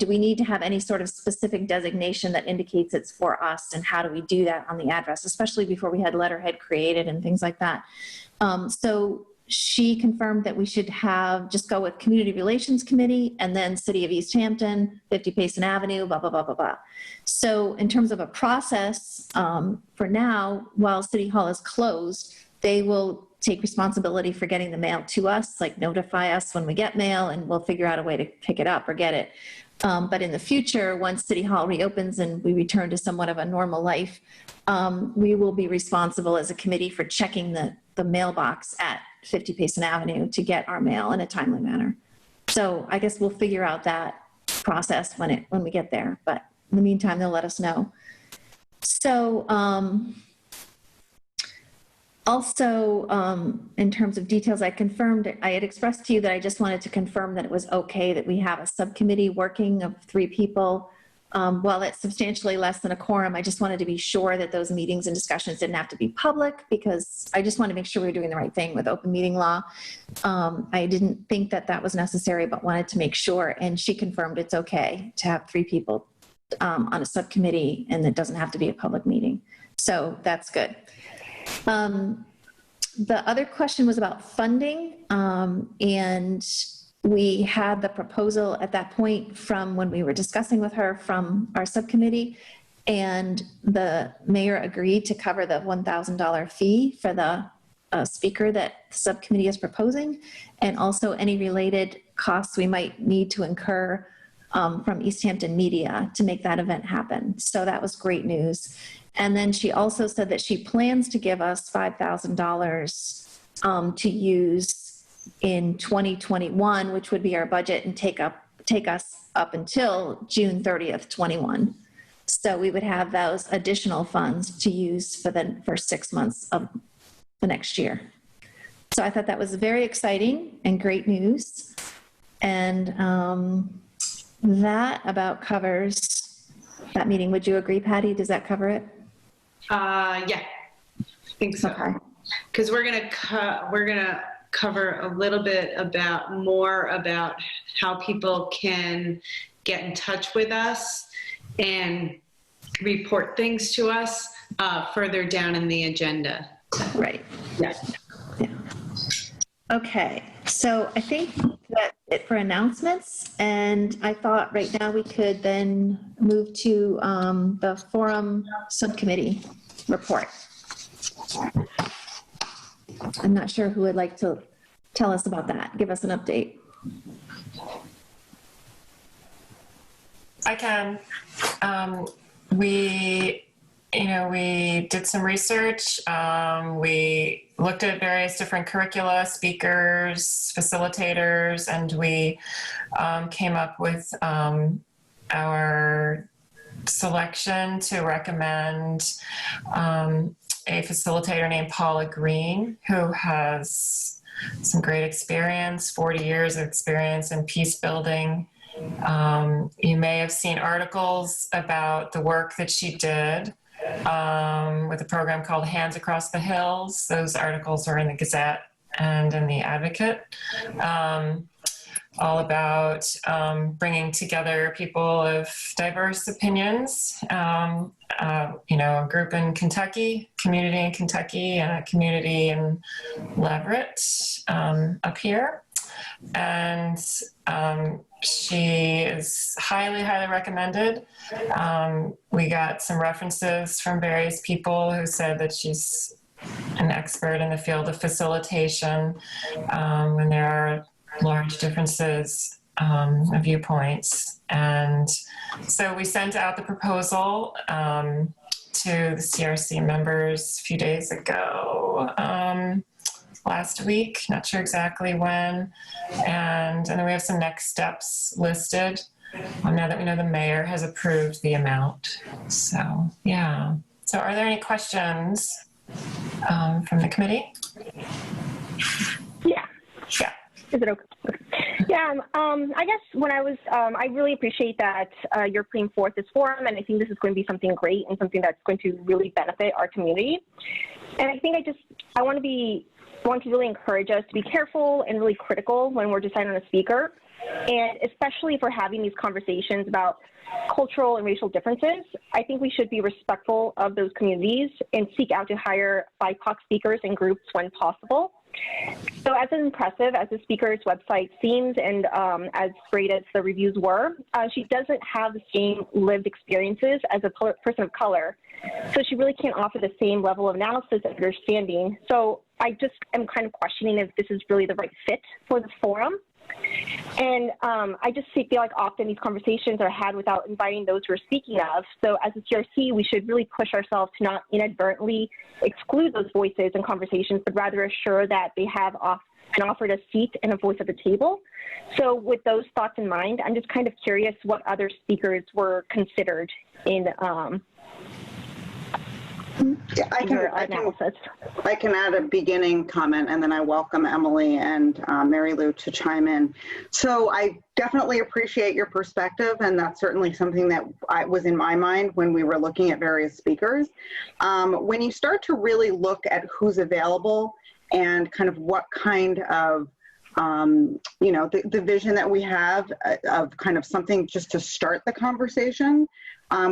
do we need to have any sort of specific designation that indicates it's for us, and how do we do that on the address, especially before we had letterhead created and things like that. So she confirmed that we should just go with Community Relations Committee and then City of Easthampton, 50 Payson Avenue, blah, blah, blah, blah, blah. So in terms of a process, for now, while City Hall is closed, they will take responsibility for getting the mail to us, like notify us when we get mail, and we'll figure out a way to pick it up or get it. But in the future, once City Hall reopens and we return to somewhat of a normal life, we will be responsible as a committee for checking the mailbox at 50 Payson Avenue to get our mail in a timely manner. So I guess we'll figure out that process when we get there. But in the meantime, they'll let us know. So also, in terms of details, I had expressed to you that I just wanted to confirm that it was okay that we have a subcommittee working of 3 people. While it's substantially less than a quorum, I just wanted to be sure that those meetings and discussions didn't have to be public, because I just want to make sure we're doing the right thing with open meeting law. I didn't think that was necessary, but wanted to make sure, and she confirmed it's okay to have 3 people on a subcommittee, and it doesn't have to be a public meeting. So that's good. The other question was about funding, and we had the proposal at that point from when we were discussing with her from our subcommittee, and the mayor agreed to cover the $1,000 fee for the speaker that the subcommittee is proposing, and also any related costs we might need to incur from Easthampton Media to make that event happen. So that was great news. And then she also said that she plans to give us $5,000 to use in 2021, which would be our budget, and take us up until June 30th, 21. So we would have those additional funds to use for 6 months of the next year. So I thought that was very exciting and great news. And that about covers that meeting. Would you agree, Patty? Does that cover it? Yeah, I think so. Okay. Because we're gonna cover a little bit more about how people can get in touch with us and report things to us further down in the agenda. Right. Yeah. Yeah. Okay. So I think that's it for announcements. And I thought right now we could then move to the forum subcommittee report. I'm not sure who would like to tell us about that. Give us an update. I can. We did some research. We looked at various different curricula, speakers, facilitators, and we came up with our selection to recommend a facilitator named Paula Green, who has some great experience, 40 years of experience in peace building. You may have seen articles about the work that she did with a program called Hands Across the Hills. Those articles are in the Gazette and in the Advocate, all about bringing together people of diverse opinions, a group in Kentucky, community in Kentucky, and a community in Leverett up here. And she is highly, highly recommended. We got some references from various people who said that she's an expert in the field of facilitation when there are large differences of viewpoints. And so we sent out the proposal to the CRC members a few days ago. Last week, not sure exactly when. And then we have some next steps listed now that we know the mayor has approved the amount. So, yeah. So are there any questions from the committee? Yeah. Yeah. Is it okay? Yeah, I guess when I was, I really appreciate that you're putting forth this forum, and I think this is going to be something great and something that's going to really benefit our community. And I think I want to really encourage us to be careful and really critical when we're deciding on a speaker, and especially if we're having these conversations about cultural and racial differences. I think we should be respectful of those communities and seek out to hire BIPOC speakers and groups when possible. So as impressive as the speaker's website seems, and as great as the reviews were, she doesn't have the same lived experiences as a person of color. So she really can't offer the same level of analysis and understanding. So I just am kind of questioning if this is really the right fit for the forum. And I just feel like often these conversations are had without inviting those we're speaking of. So as a CRC, we should really push ourselves to not inadvertently exclude those voices and conversations, but rather assure that they have offered a seat and a voice at the table. So with those thoughts in mind, I'm just kind of curious what other speakers were considered in I can add a beginning comment, and then I welcome Emily and Mary Lou to chime in. So I definitely appreciate your perspective, and that's certainly something that was in my mind when we were looking at various speakers. When you start to really look at who's available and kind of what kind of you know, the vision that we have of kind of something just to start the conversation,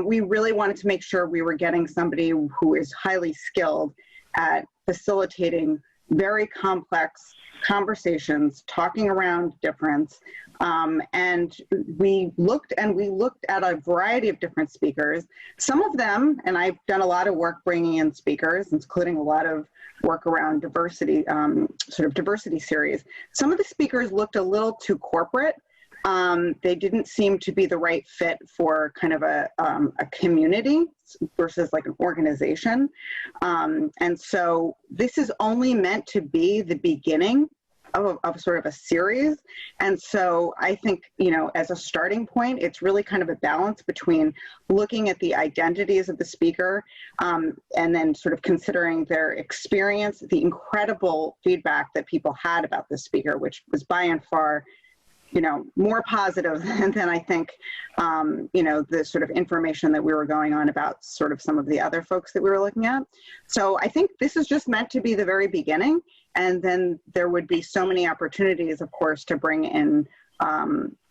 we really wanted to make sure we were getting somebody who is highly skilled at facilitating very complex conversations, talking around difference. And we looked at a variety of different speakers. Some of them, and I've done a lot of work bringing in speakers, including a lot of work around diversity, sort of diversity series. Some of the speakers looked a little too corporate. They didn't seem to be the right fit for kind of a community versus like an organization. And so this is only meant to be the beginning of sort of a series. And so I think, you know, as a starting point, it's really kind of a balance between looking at the identities of the speaker and then sort of considering their experience, the incredible feedback that people had about the speaker, which was by and far, you know, more positive than I think, you know, the sort of information that we were going on about sort of some of the other folks that we were looking at. So I think this is just meant to be the very beginning. And then there would be so many opportunities, of course, to bring in,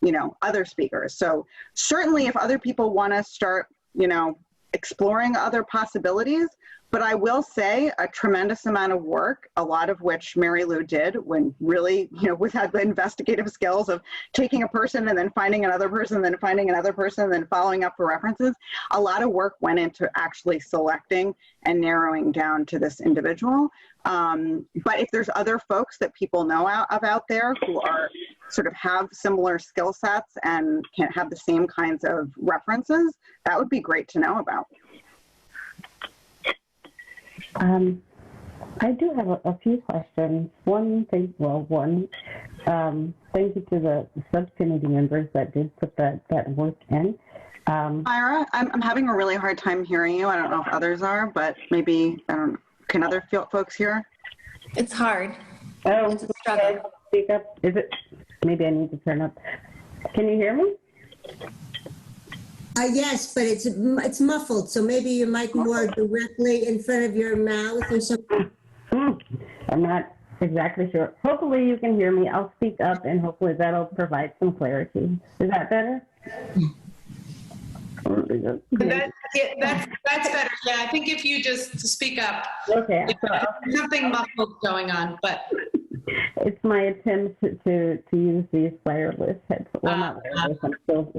you know, other speakers. So certainly if other people want to start, you know, exploring other possibilities, but I will say a tremendous amount of work, a lot of which Mary Lou did when really, you know, without the investigative skills of taking a person and then finding another person, then finding another person, then following up for references. A lot of work went into actually selecting and narrowing down to this individual. But if there's other folks that people know out there who are sort of have similar skill sets and can have the same kinds of references, that would be great to know about. I do have a few questions. Thank you to the subcommittee members that did put that work in. Myra, I'm having a really hard time hearing you. I don't know if others are, but maybe, I don't know, can other folks hear? It's hard. Oh, it's a struggle. Speak up. Is it? Maybe I need to turn up. Can you hear me? Yes, but it's muffled, so maybe your mic more directly in front of your mouth or something. I'm not exactly sure. Hopefully you can hear me. I'll speak up and hopefully that'll provide some clarity. Is that better? That's better. Yeah, I think if you just speak up. Okay. There's something muffled going on, but. It's my attempt to use these wireless headphones. Well, not wireless, I'm still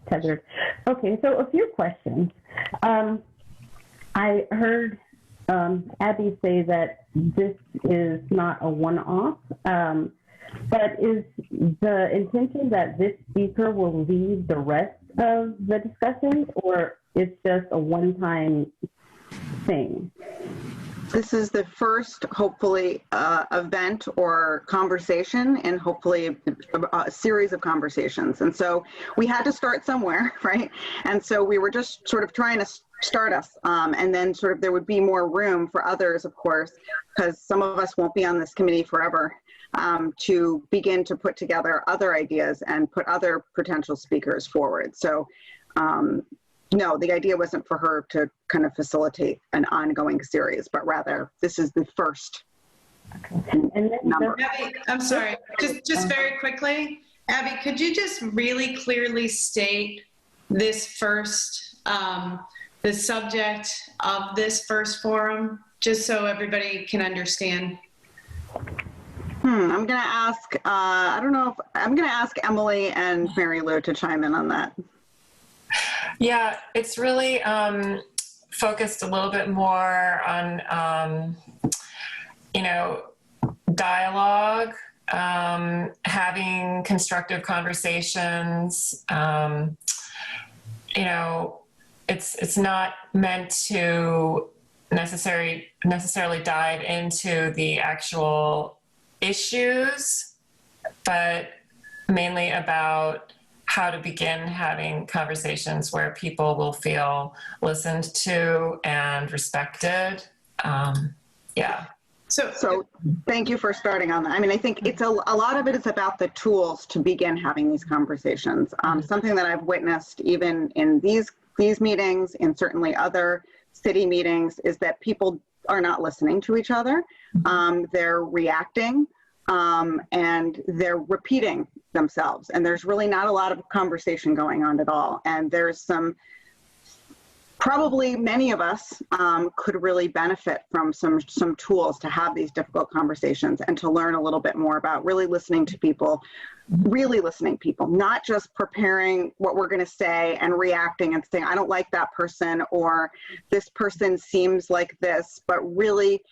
tethered. Okay, so a few questions. I heard Abby say that this is not a one-off, but is the intention that this speaker will lead the rest of the discussions, or it's just a one-time thing? This is the first, hopefully, event or conversation, and hopefully a series of conversations. And so we had to start somewhere, right? And so we were just sort of trying to start us, and then sort of there would be more room for others, of course, because some of us won't be on this committee forever, to begin to put together other ideas and put other potential speakers forward. So no, the idea wasn't for her to kind of facilitate an ongoing series, but rather this is the first number. Abby, I'm sorry, just very quickly, Abby, could you just really clearly state this first, the subject of this first forum, just so everybody can understand? I'm going to ask, I don't know if, I'm going to ask Emily and Mary Lou to chime in on that. Yeah, it's really focused a little bit more on dialogue, having constructive conversations. It's not meant to necessarily dive into the actual issues, but mainly about how to begin having conversations where people will feel listened to and respected. So thank you for starting on that. I mean, I think it's a lot of it is about the tools to begin having these conversations. Something that I've witnessed even in these meetings and certainly other city meetings is that people are not listening to each other. They're reacting and they're repeating themselves. And there's really not a lot of conversation going on at all. And there's probably many of us could really benefit from some tools to have these difficult conversations and to learn a little bit more about really listening to people, not just preparing what we're going to say and reacting and saying, I don't like that person, or this person seems like this, but really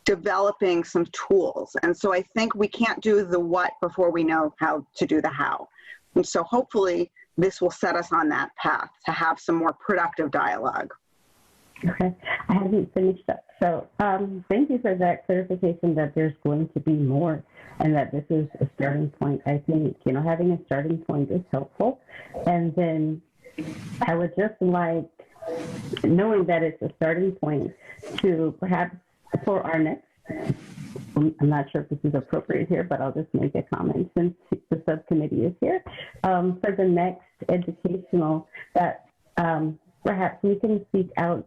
developing some tools. And so I think we can't do the what before we know how to do the how. And so hopefully this will set us on that path to have some more productive dialogue. Okay, I haven't finished up. So thank you for that clarification that there's going to be more and that this is a starting point. I think, having a starting point is helpful. And then I would just like, knowing that it's a starting point, to perhaps for our next, I'm not sure if this is appropriate here, but I'll just make a comment since the subcommittee is here. For the next educational, that perhaps we can seek out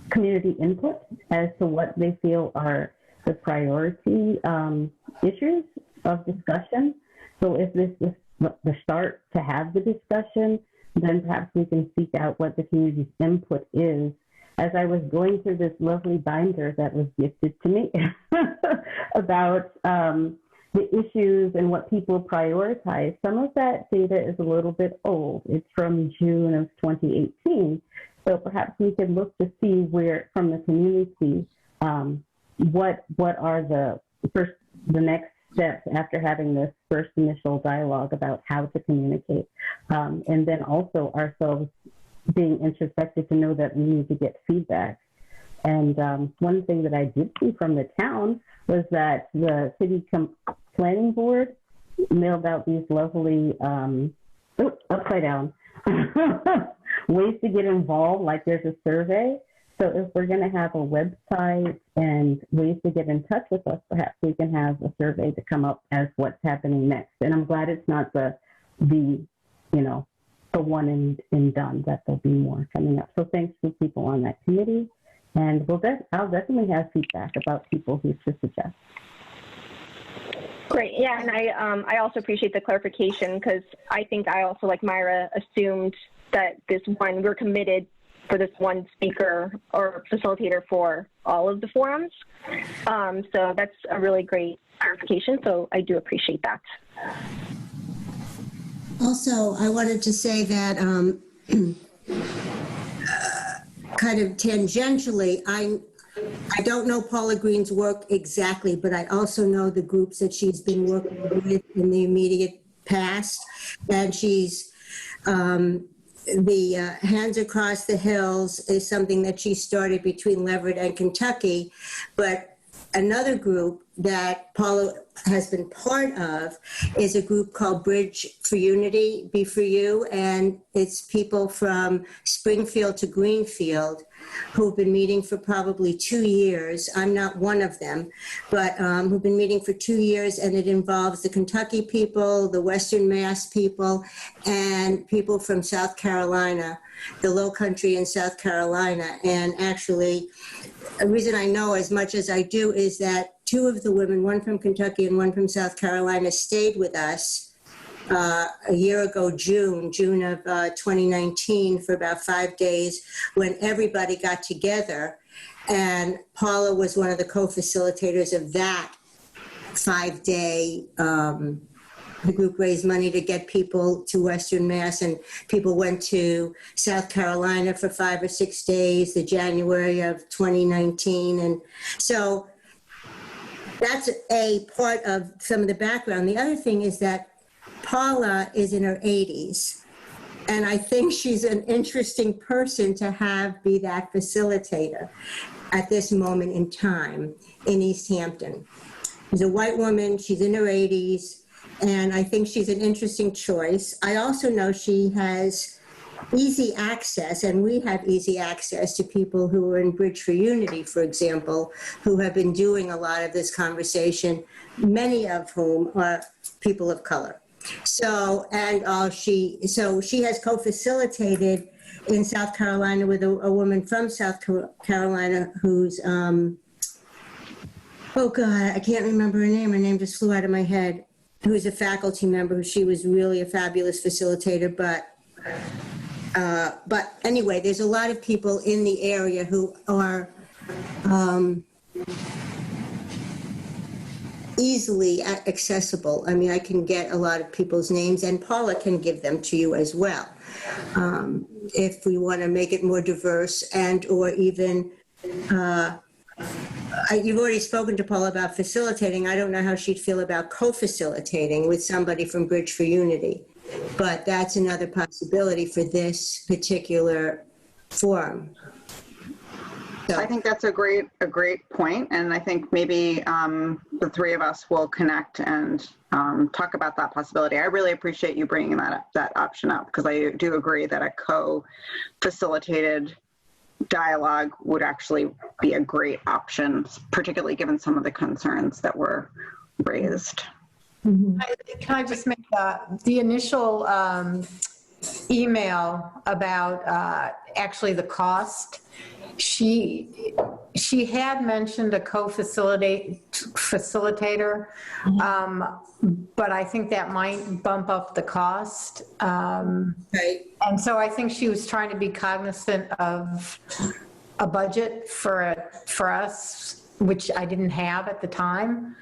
community input as to what they feel are the priority issues of discussion. So if this is the start to have the discussion, then perhaps we can seek out what the community's input is. As I was going through this lovely binder that was gifted to me about the issues and what people prioritize, some of that data is a little bit old. It's from June of 2018. So perhaps we could look to see where, from the community, what are the next steps after having this first initial dialogue about how to communicate, and then also ourselves being introspective to know that we need to get feedback. And one thing that I did see from the town was that the city planning board mailed out these lovely, upside down, ways to get involved, like there's a survey. So if we're going to have a website and ways to get in touch with us, perhaps we can have a survey to come up as what's happening next. And I'm glad it's not the one and done, that there'll be more coming up. So thanks to people on that committee. And I'll definitely have feedback about people who should suggest. Great. Yeah, and I also appreciate the clarification, because I think I also, like Myra, assumed that we're committed for this one speaker or facilitator for all of the forums. So that's a really great clarification. So I do appreciate that. Also, I wanted to say that kind of tangentially, I don't know Paula Green's work exactly, but I also know the groups that she's been working with in the immediate past. And she's, the Hands Across the Hills is something that she started between Leverett and Kentucky. But another group that Paula has been part of is a group called Bridge for Unity, Be For You, and it's people from Springfield to Greenfield who've been meeting for probably 2 years. I'm not one of them, but who've been meeting for 2 years, and it involves the Kentucky people, the Western Mass people, and people from South Carolina, the Low Country in South Carolina. And actually, a reason I know as much as I do is that two of the women, one from Kentucky and one from South Carolina, stayed with us a year ago, June of 2019, for about 5 days when everybody got together. And Paula was one of the co-facilitators of that 5-day the group raised money to get people to Western Mass, and people went to South Carolina for 5 or 6 days, the January of 2019. And so that's a part of some of the background. The other thing is that Paula is in her 80s. And I think she's an interesting person to have be that facilitator at this moment in time in Easthampton. She's a white woman, she's in her 80s, and I think she's an interesting choice. I also know she has easy access, and we have easy access to people who are in Bridge for Unity, for example, who have been doing a lot of this conversation, many of whom are people of color. So, and she has co-facilitated in South Carolina with a woman from South Carolina who's, oh God, I can't remember her name. Her name just flew out of my head. Who's a faculty member. She was really a fabulous facilitator, but anyway, there's a lot of people in the area who are easily accessible. I mean, I can get a lot of people's names, and Paula can give them to you as well. If we want to make it more diverse, and or even, you've already spoken to Paula about facilitating. I don't know how she'd feel about co-facilitating with somebody from Bridge for Unity, but that's another possibility for this particular forum. So. I think that's a great point, and I think maybe the three of us will connect and talk about that possibility. I really appreciate you bringing that option up, because I do agree that a co-facilitated dialogue would actually be a great option, particularly given some of the concerns that were raised. Mm-hmm. Can I just make the initial email about actually the cost? She had mentioned a facilitator, but I think that might bump up the cost. Right. And so I think she was trying to be cognizant of a budget for us, which I didn't have at the time.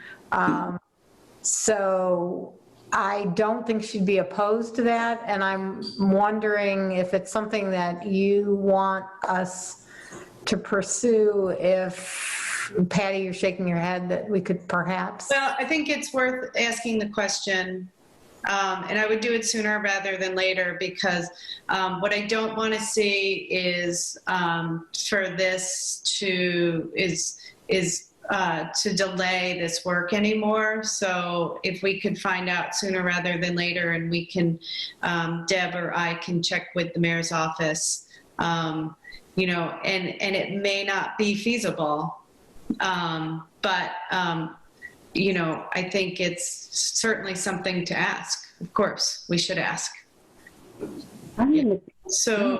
So I don't think she'd be opposed to that. And I'm wondering if it's something that you want us to pursue. If, Patty, you're shaking your head, that we could perhaps. Well, I think it's worth asking the question, and I would do it sooner rather than later, because what I don't want to see is for this to delay this work anymore. So if we could find out sooner rather than later, and we can, Deb or I can check with the mayor's office, you know, and it may not be feasible, but you know, I think it's certainly something to ask. Of course, we should ask. So,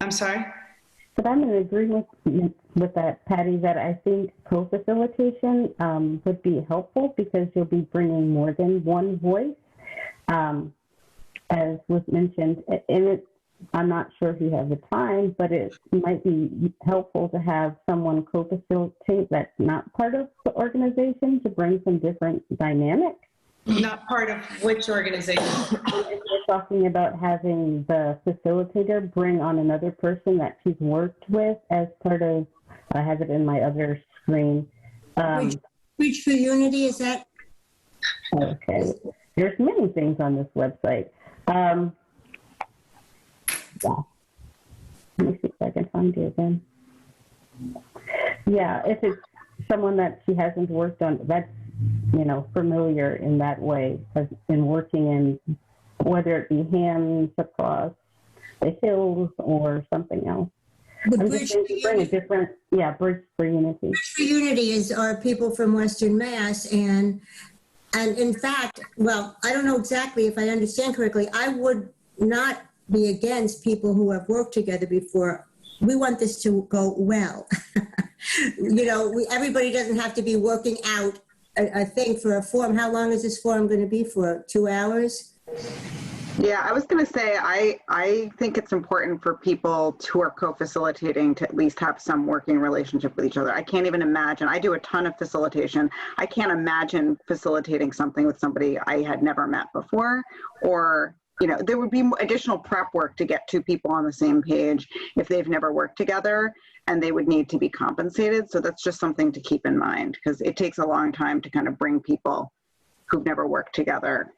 I'm sorry? But I'm in agreement with that, Patty, that I think co-facilitation would be helpful, because you'll be bringing more than one voice, as was mentioned. And I'm not sure if you have the time, but it might be helpful to have someone co-facilitate that's not part of the organization, to bring some different dynamic. Not part of which organization? We're talking about having the facilitator bring on another person that she's worked with as part of, I have it in my other screen. Bridge for Unity, is that? Okay, there's many things on this website. Yeah. Let me see if I can find it again. Yeah, if it's someone that she hasn't worked on, that's, you know, familiar in that way, as in working in, whether it be hands across the hills or something else. Bridge for Unity. Bridge for Unity. Bridge for Unity are people from Western Mass, and in fact, well, I don't know exactly if I understand correctly, I would not be against people who have worked together before. We want this to go well. You know, everybody doesn't have to be working out a thing for a forum. How long is this forum going to be for? 2 hours? Yeah, I was going to say, I think it's important for people who are co-facilitating to at least have some working relationship with each other. I can't even imagine. I do a ton of facilitation. I can't imagine facilitating something with somebody I had never met before, or, you know, there would be additional prep work to get two people on the same page if they've never worked together, and they would need to be compensated. So that's just something to keep in mind, because it takes a long time to kind of bring people who've never worked together.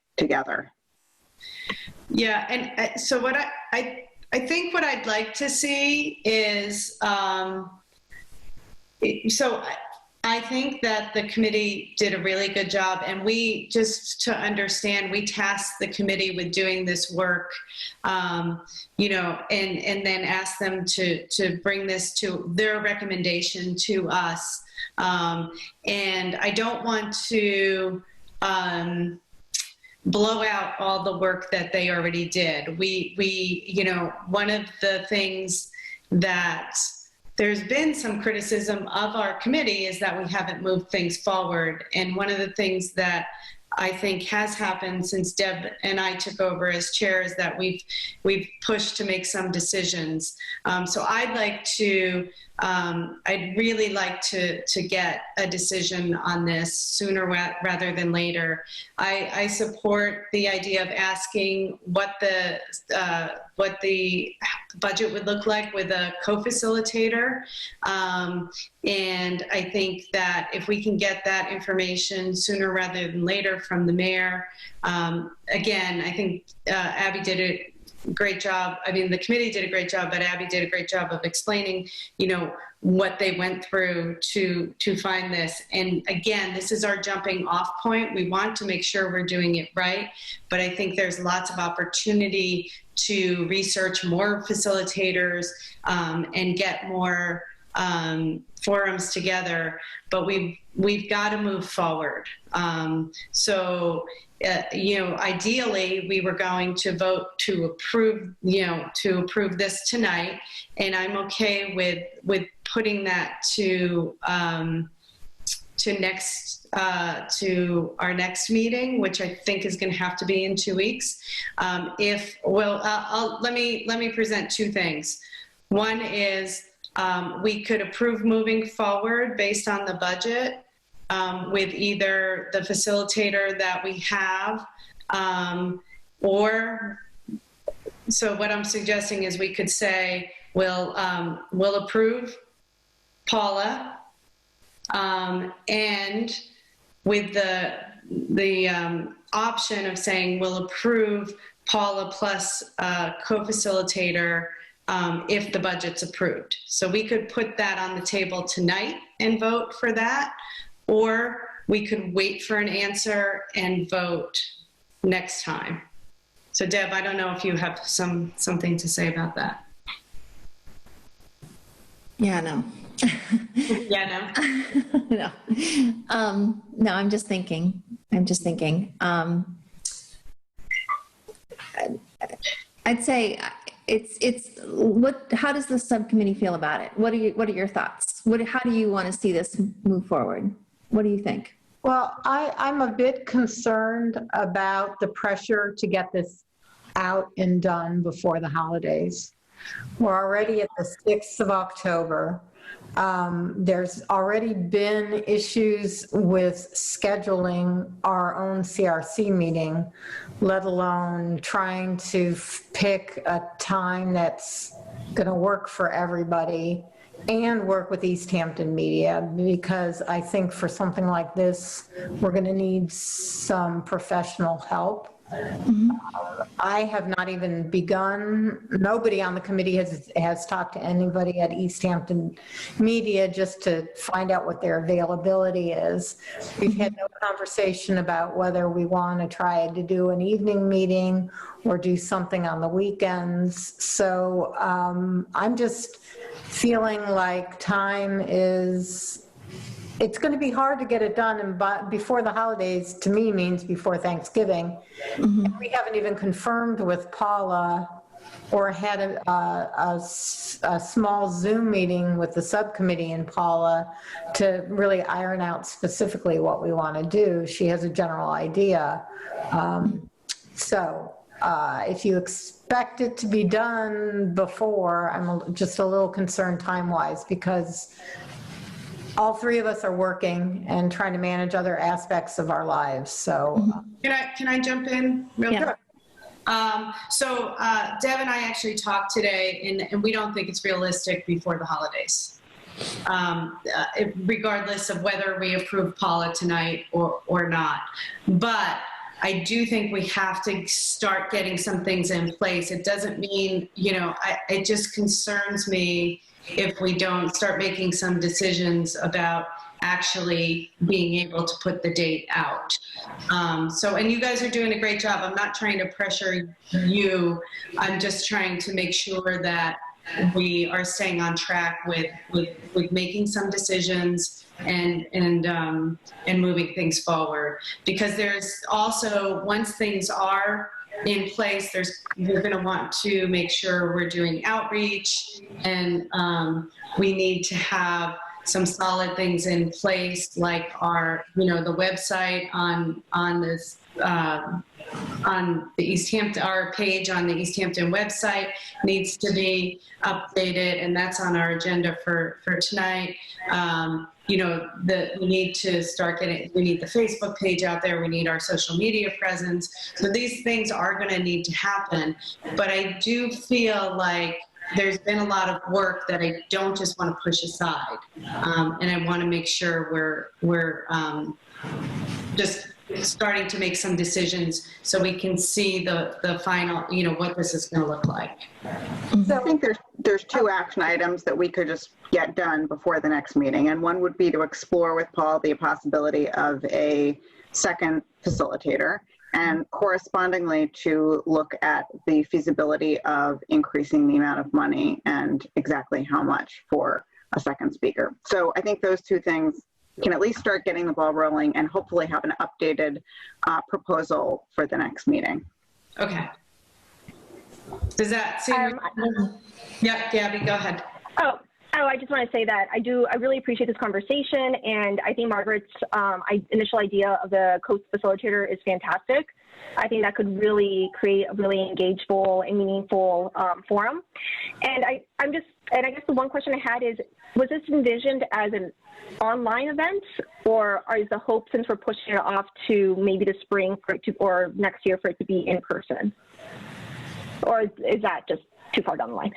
Yeah, and so what I think what I'd like to see is, so I think that the committee did a really good job, and we, just to understand, we tasked the committee with doing this work, you know, and then asked them to bring this to their recommendation to us. And I don't want to blow out all the work that they already did. We, you know, one of the things that there's been some criticism of our committee is that we haven't moved things forward. And one of the things that I think has happened since Deb and I took over as chair is that we've pushed to make some decisions. So I'd really like to get a decision on this sooner rather than later. I support the idea of asking what the budget would look like with a co-facilitator. And I think that if we can get that information sooner rather than later from the mayor, again, I think Abby did a great job. I mean, the committee did a great job, but Abby did a great job of explaining, you know, what they went through to find this. And again, this is our jumping off point. We want to make sure we're doing it right, but I think there's lots of opportunity to research more facilitators and get more forums together, but we've got to move forward. You know, ideally, we were going to vote to approve, you know, to approve this tonight, and I'm okay with putting that to our next meeting, which I think is going to have to be in 2 weeks. Let me present two things. One is we could approve moving forward based on the budget with either the facilitator that we have, or so what I'm suggesting is we could say we'll approve Paula, and with the option of saying we'll approve Paula plus co-facilitator if the budget's approved. So we could put that on the table tonight and vote for that, or we could wait for an answer and vote next time. So Deb, I don't know if you have something to say about that. Yeah, no. Yeah, no. No, I'm just thinking. I'd say how does the subcommittee feel about it? What are your thoughts? How do you want to see this move forward? What do you think? Well, I'm a bit concerned about the pressure to get this out and done before the holidays. We're already at the 6th of October. There's already been issues with scheduling our own CRC meeting, let alone trying to pick a time that's going to work for everybody and work with Easthampton Media, because I think for something like this, we're going to need some professional help. Mm-hmm. I have not even begun. Nobody on the committee has talked to anybody at Easthampton Media just to find out what their availability is. We've had no conversation about whether we want to try to do an evening meeting or do something on the weekends. So I'm just feeling like it's going to be hard to get it done, and before the holidays, to me, means before Thanksgiving. Mm-hmm. And we haven't even confirmed with Paula or had a small Zoom meeting with the subcommittee and Paula to really iron out specifically what we want to do. She has a general idea. So If you expect it to be done before, I'm just a little concerned time-wise, because all three of us are working and trying to manage other aspects of our lives, so. Can I jump in real quick? So Deb and I actually talked today, and we don't think it's realistic before the holidays, regardless of whether we approve Paula tonight or not. But I do think we have to start getting some things in place. It doesn't mean, it just concerns me if we don't start making some decisions about actually being able to put the date out. And you guys are doing a great job. I'm not trying to pressure you. I'm just trying to make sure that we are staying on track with making some decisions and moving things forward. Because there's also, once things are in place, we're going to want to make sure we're doing outreach, and we need to have some solid things in place, like our, the website on this, on the Easthampton, our page on the Easthampton website needs to be updated, and that's on our agenda for tonight. We need to start we need the Facebook page out there, we need our social media presence. So these things are going to need to happen, but I do feel like there's been a lot of work that I don't just want to push aside. And I want to make sure we're just starting to make some decisions so we can see the final, what this is going to look like. So I think there's two action items that we could just get done before the next meeting. And one would be to explore with Paul the possibility of a second facilitator, and correspondingly to look at the feasibility of increasing the amount of money and exactly how much for a second speaker. So I think those two things can at least start getting the ball rolling and hopefully have an updated proposal for the next meeting. Okay. Does that seem? Yeah, Gabby, go ahead. Oh, I just want to say that I really appreciate this conversation, and I think Margaret's initial idea of the coach facilitator is fantastic. I think that could really create a really engageful and meaningful forum. And I guess the one question I had is, was this envisioned as an online event, or is the hope, since we're pushing it off to maybe the spring or next year, for it to be in person? Or is that just too far down the line?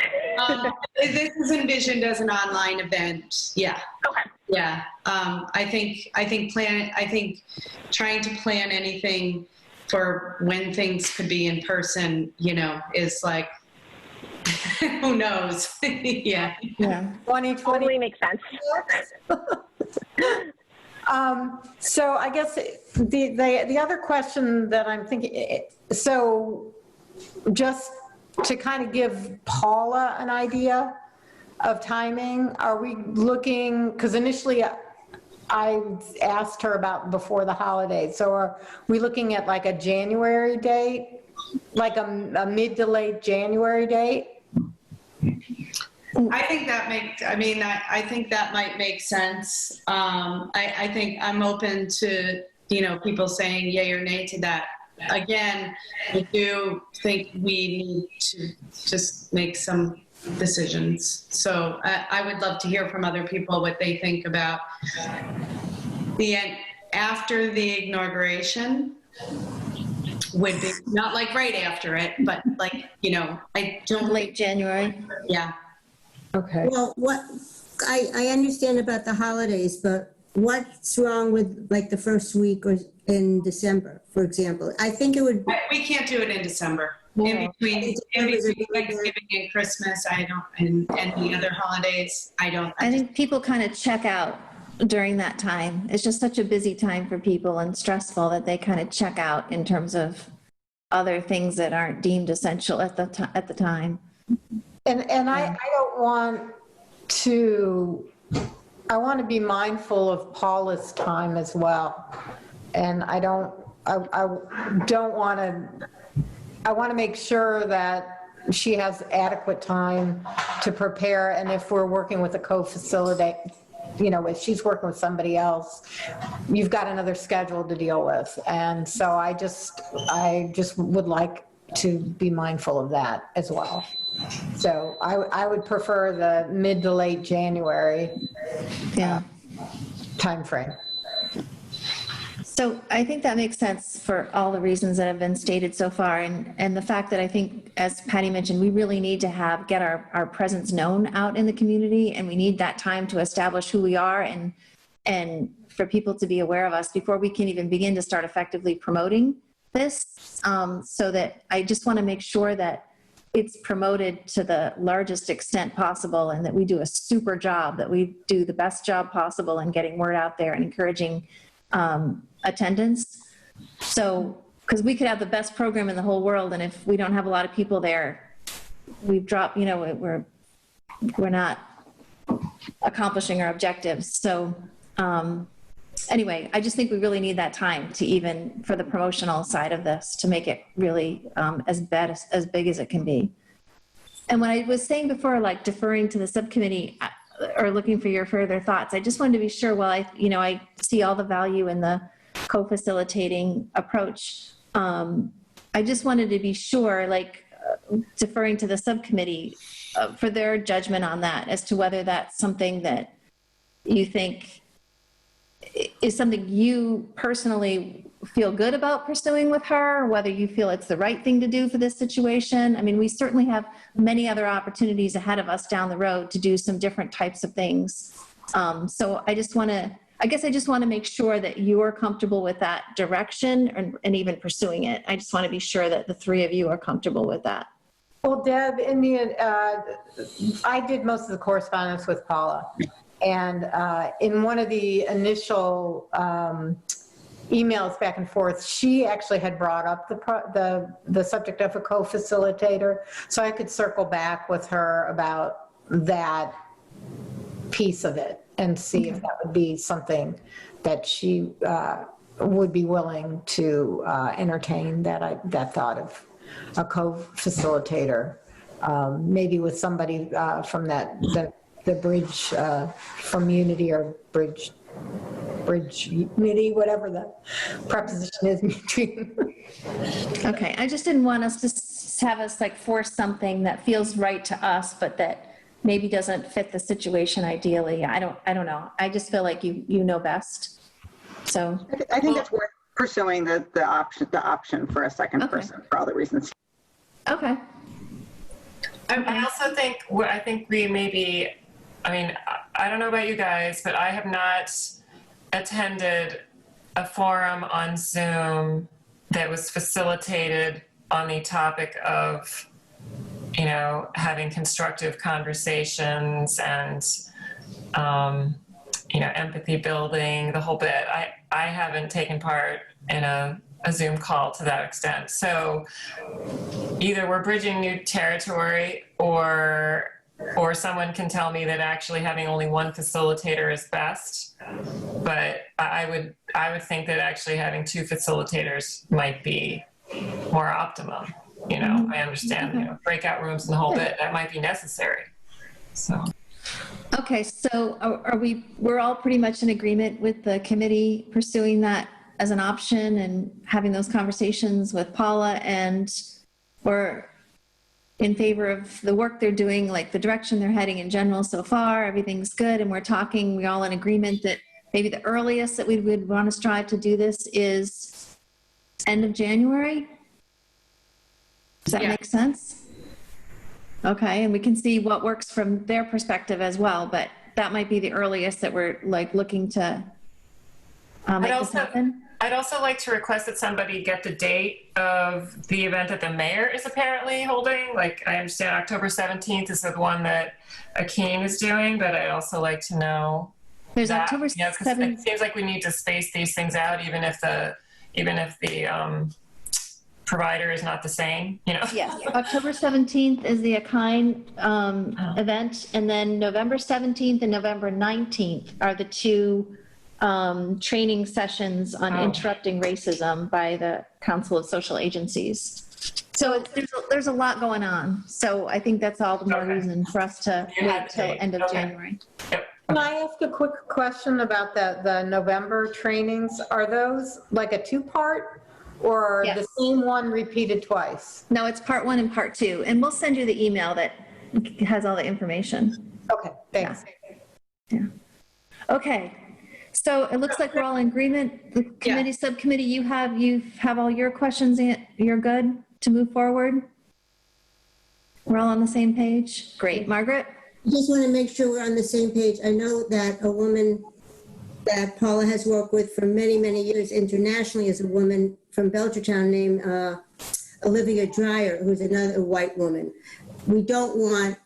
This is envisioned as an online event. Yeah. Okay. Yeah. I think trying to plan anything for when things could be in person, is like, who knows? Yeah. 2020 totally makes sense. So I guess the other question that I'm thinking, so just to kind of give Paula an idea of timing, are we looking, because initially I asked her about before the holidays, so are we looking at like a January date, like a mid to late January date? I think that might make sense. I think I'm open to, people saying yay or nay to that. Again, I do think we need to just make some decisions. So I would love to hear from other people what they think about the end after the inauguration. Would be not like right after it, but like, I don't. Late January. Yeah. Okay. Well, I understand about the holidays, but what's wrong with like the first week or in December, for example? I think it would. We can't do it in December. In between Thanksgiving and Christmas, and the other holidays, I think people kind of check out during that time. It's just such a busy time for people and stressful that they kind of check out in terms of other things that aren't deemed essential at the time. And I don't want to, I want to be mindful of Paula's time as well. And I want to make sure that she has adequate time to prepare. And if we're working with a co-facilitator, if she's working with somebody else, you've got another schedule to deal with. And so I just would like to be mindful of that as well. So I would prefer the mid to late January timeframe. So I think that makes sense for all the reasons that have been stated so far. And the fact that I think, as Patty mentioned, we really need to get our presence known out in the community, and we need that time to establish who we are and for people to be aware of us before we can even begin to start effectively promoting this. So that I just want to make sure that it's promoted to the largest extent possible, and that we do a super job, that we do the best job possible in getting word out there and encouraging attendance. So, because we could have the best program in the whole world, and if we don't have a lot of people there, we've dropped, we're not accomplishing our objectives. So anyway, I just think we really need that time to even for the promotional side of this to make it really as big as it can be. And when I was saying before, like deferring to the subcommittee or looking for your further thoughts, I just wanted to be sure, while I see all the value in the co-facilitating approach, I just wanted to be sure, deferring to the subcommittee for their judgment on that, as to whether that's something that you think is something you personally feel good about pursuing with her, or whether you feel it's the right thing to do for this situation. I mean, we certainly have many other opportunities ahead of us down the road to do some different types of things. So I just want to make sure that you're comfortable with that direction and even pursuing it. I just want to be sure that the three of you are comfortable with that. Well, Deb, I did most of the correspondence with Paula. And in one of the initial emails back and forth, she actually had brought up the subject of a co-facilitator, so I could circle back with her about that piece of it and see if that would be something that she would be willing to entertain, that thought of a co-facilitator, maybe with somebody from the bridge from Unity, or bridge Unity, whatever the preposition is between. Okay, I just didn't want us to have us force something that feels right to us, but that maybe doesn't fit the situation ideally. I don't know. I just feel like you know best. So I think it's worth pursuing the option for a second person for all the reasons. Okay. I also think we maybe, I don't know about you guys, but I have not attended a forum on Zoom that was facilitated on the topic of, having constructive conversations and, empathy building, the whole bit. I haven't taken part in a Zoom call to that extent. So either we're bridging new territory, or someone can tell me that actually having only one facilitator is best. But I would think that actually having two facilitators might be more optimum. I understand, breakout rooms and the whole bit, that might be necessary. So. Okay, so we're all pretty much in agreement with the committee pursuing that as an option and having those conversations with Paula, and we're in favor of the work they're doing, the direction they're heading in general so far. Everything's good, and we're all in agreement that maybe the earliest that we would want to strive to do this is end of January. Does that make sense? Okay, and we can see what works from their perspective as well, but that might be the earliest that we're looking to make this happen. I'd also like to request that somebody get the date of the event that the mayor is apparently holding. I understand October 17th is the one that Akeem is doing, but I'd also like to know. There's October 7th. It seems like we need to space these things out, even if the provider is not the same, Yes, October 17th is the Akine event, and then November 17th and November 19th are the two training sessions on interrupting racism by the Council of Social Agencies. So there's a lot going on. So I think that's all the more reason for us to wait till end of January. Can I ask a quick question about the November trainings? Are those a two-part, or Yes. the same one repeated twice? No, it's part 1 and part 2, and we'll send you the email that has all the information. Okay, thanks. Yeah. Okay, so it looks like we're all in agreement. The committee, subcommittee, you have all your questions, you're good to move forward? We're all on the same page? Great. Margaret? I just want to make sure we're on the same page. I know that a woman that Paula has worked with for many, many years internationally is a woman from Belchertown named Olivia Dreyer, who's another white woman. We don't want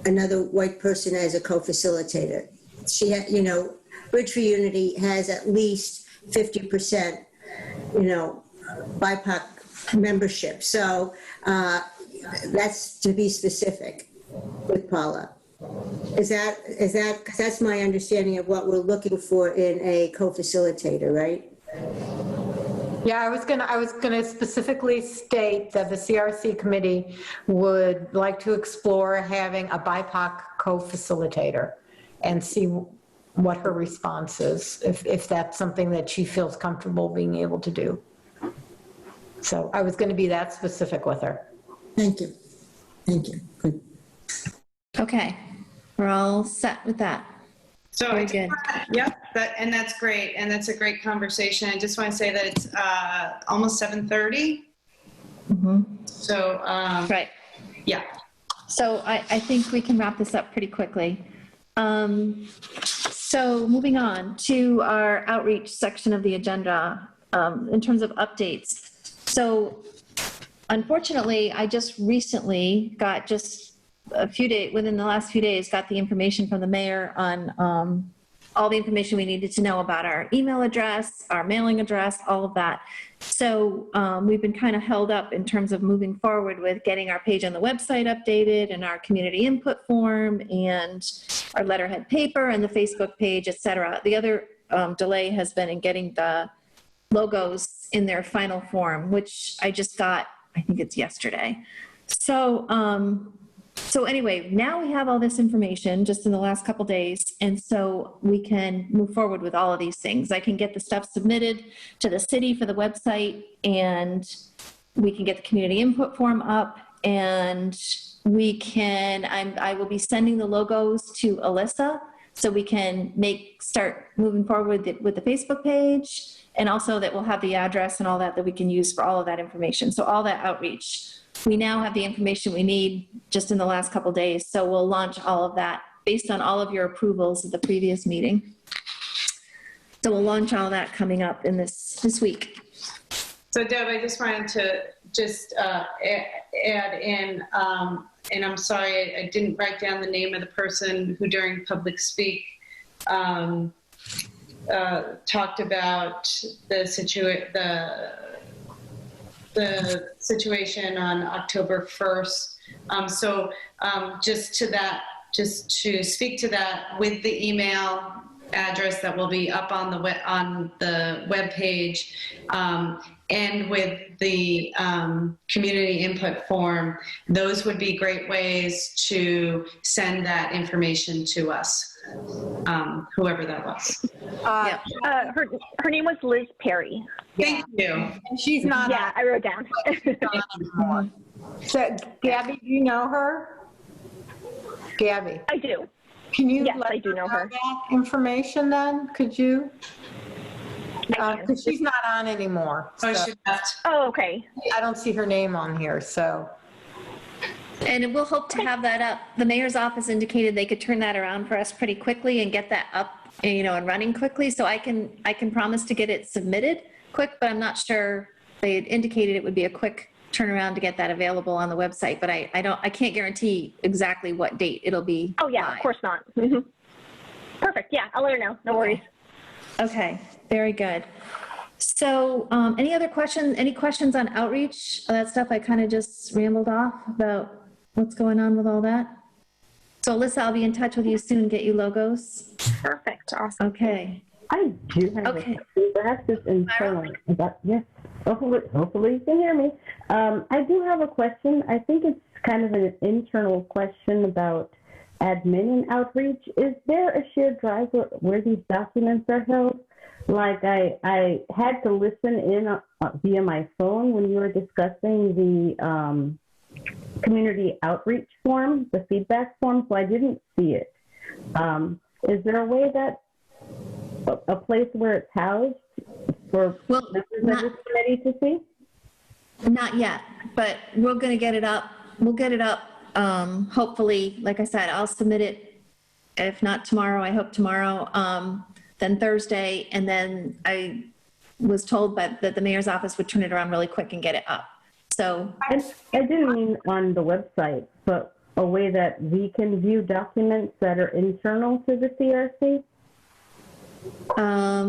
another white person as a co-facilitator. She, Bridge for Unity has at least 50%, BIPOC membership. So that's to be specific with Paula. Is that, because that's my understanding of what we're looking for in a co-facilitator, right? Yeah, I was gonna specifically state that the CRC committee would like to explore having a BIPOC co-facilitator and see what her response is, if that's something that she feels comfortable being able to do. So I was going to be that specific with her. Thank you. Thank you. Good. Okay, we're all set with that. So very good. Yep, and that's great, and that's a great conversation. I just want to say that it's almost 7:30. Mm-hmm. So right, yeah. So I think we can wrap this up pretty quickly. So moving on to our outreach section of the agenda in terms of updates. So unfortunately, I just recently got within the last few days, got the information from the mayor on all the information we needed to know about our email address, our mailing address, all of that. So we've been kind of held up in terms of moving forward with getting our page on the website updated and our community input form and our letterhead paper and the Facebook page, et cetera. The other delay has been in getting the logos in their final form, which I just got, I think it's yesterday. So anyway, now we have all this information just in the last couple days, and so we can move forward with all of these things. I can get the stuff submitted to the city for the website, and we can get the community input form up, and I will be sending the logos to Alyssa so we can start moving forward with the Facebook page, and also that we'll have the address and all that we can use for all of that information. So all that outreach. We now have the information we need just in the last couple days, so we'll launch all of that based on all of your approvals of the previous meeting. So we'll launch all that coming up in this week. So Deb, I just wanted to add in, and I'm sorry, I didn't write down the name of the person who during public speak talked about the situation on October 1st. Just to speak to that, with the email address that will be up on the web page, and with the community input form, those would be great ways to send that information to us, whoever that was. Her name was Liz Perry. Thank you. And she's not. Yeah, I wrote down. So, Gabby, do you know her? Gabby. I do. Can you Yes, I do know her. That information then? Could you? Because she's not on anymore. So. Oh, okay. I don't see her name on here, so. And we'll hope to have that up. The mayor's office indicated they could turn that around for us pretty quickly and get that up, and running quickly. So I can promise to get it submitted quick, but I'm not sure. They had indicated it would be a quick turnaround to get that available on the website, but I can't guarantee exactly what date it'll be. Oh yeah, live. Of course not. Mm-hmm. Perfect. Yeah, I'll let her know. No worries. Okay, very good. So any other questions? Any questions on outreach? That stuff I kind of just rambled off about what's going on with all that. So Alyssa, I'll be in touch with you soon, get you logos. Perfect. Awesome. Okay. I do have a question, perhaps it's internal. Yes, hopefully you can hear me. I do have a question. I think it's kind of an internal question about admin and outreach. Is there a shared drive where these documents are held? Like I had to listen in via my phone when you were discussing the community outreach form, the feedback form, so I didn't see it. Is there a way that a place where it's housed for members of this committee to see? Not yet, but we're going to get it up. We'll get it up. Hopefully, like I said, I'll submit it. If not tomorrow, I hope tomorrow, then Thursday. And then I was told that the mayor's office would turn it around really quick and get it up. So I didn't mean on the website, but a way that we can view documents that are internal to the CRC?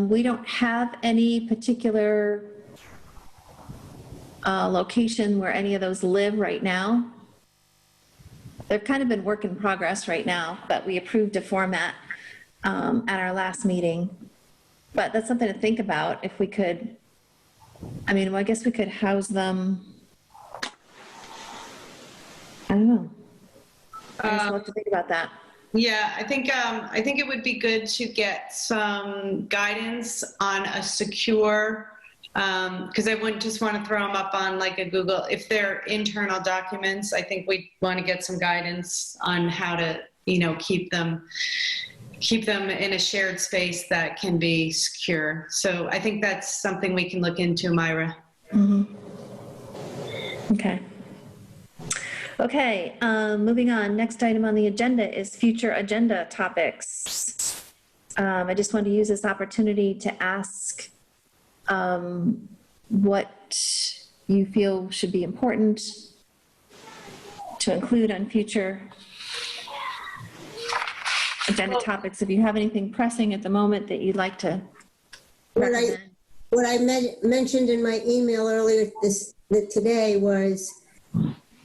We don't have any particular location where any of those live right now. They've kind of been work in progress right now, but we approved a format at our last meeting. But that's something to think about if we could. I mean, well, I guess we could house them. I don't know. I guess we'll have to think about that. Yeah, I think it would be good to get some guidance on a secure, because I wouldn't just want to throw them up on like a Google. If they're internal documents, I think we want to get some guidance on how to, keep them in a shared space that can be secure. So I think that's something we can look into, Myra. Mm-hmm. Okay. Okay, moving on. Next item on the agenda is future agenda topics. I just wanted to use this opportunity to ask what you feel should be important to include on future agenda topics. If you have anything pressing at the moment that you'd like to recommend. What I mentioned in my email earlier today was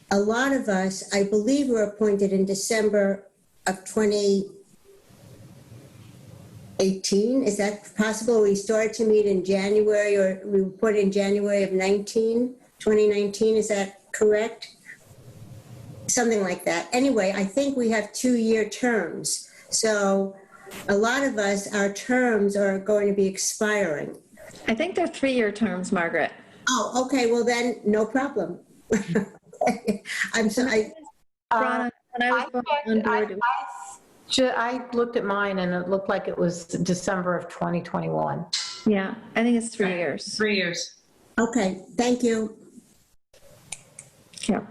a lot of us, I believe, were appointed in December of 2018. Is that possible? We started to meet in January, or we were put in January of 2019. Is that correct? Something like that. Anyway, I think we have 2-year terms. So a lot of us, our terms are going to be expiring. I think they're 3-year terms, Margaret. Oh, okay. Well, then no problem. I'm sorry. I looked at mine and it looked like it was December of 2021. Yeah, I think it's 3 years. 3 years. Okay, thank you. Yeah.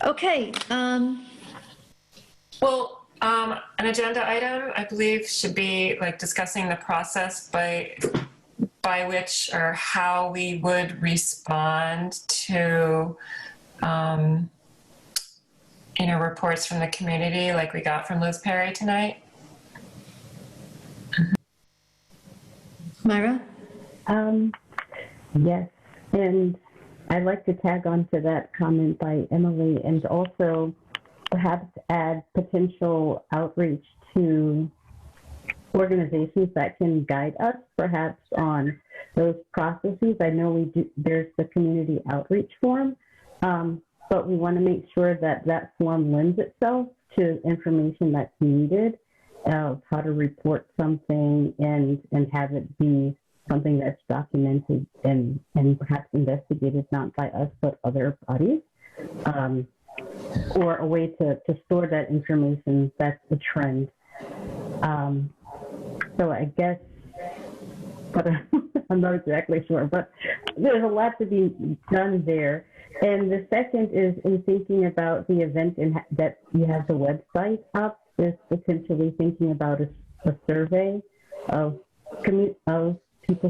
Okay. Well, an agenda item, I believe, should be like discussing the process by which or how we would respond to, reports from the community like we got from Liz Perry tonight. Myra? Yes, and I'd like to tag on to that comment by Emily, and also perhaps add potential outreach to organizations that can guide us perhaps on those processes. I know there's the community outreach form, but we want to make sure that that form lends itself to information that's needed, how to report something and have it be something that's documented and perhaps investigated not by us but other bodies, or a way to store that information. That's a trend. So I guess, but I'm not exactly sure, but there's a lot to be done there. And the second is in thinking about the event that you have the website up, is potentially thinking about a survey of people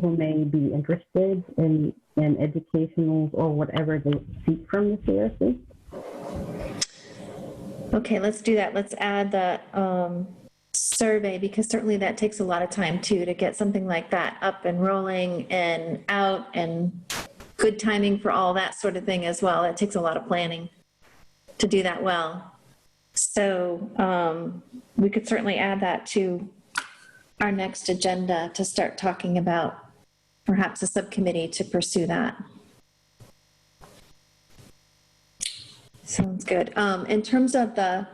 who may be interested in educationals or whatever they seek from the CRC. Okay, let's do that. Let's add the survey, because certainly that takes a lot of time too, to get something like that up and rolling and out, and good timing for all that sort of thing as well. It takes a lot of planning to do that well. So we could certainly add that to our next agenda to start talking about perhaps a subcommittee to pursue that. Sounds good. In terms of the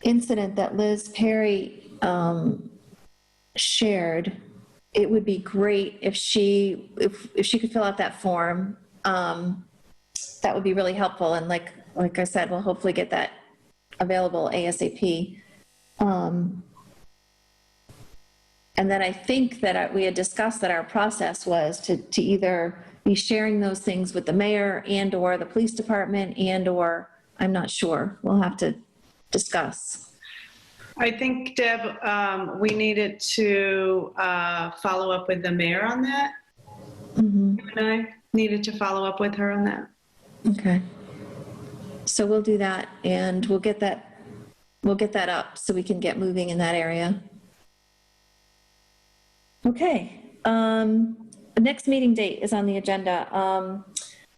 incident that Liz Perry shared, it would be great if she could fill out that form. That would be really helpful. And like I said, we'll hopefully get that available ASAP. And then I think that we had discussed that our process was to either be sharing those things with the mayor and or the police department and or, I'm not sure. We'll have to discuss. I think, Deb, we needed to follow up with the mayor on that. Mm-hmm. You and I needed to follow up with her on that. Okay. So we'll do that and we'll get that up so we can get moving in that area. Okay. The next meeting date is on the agenda.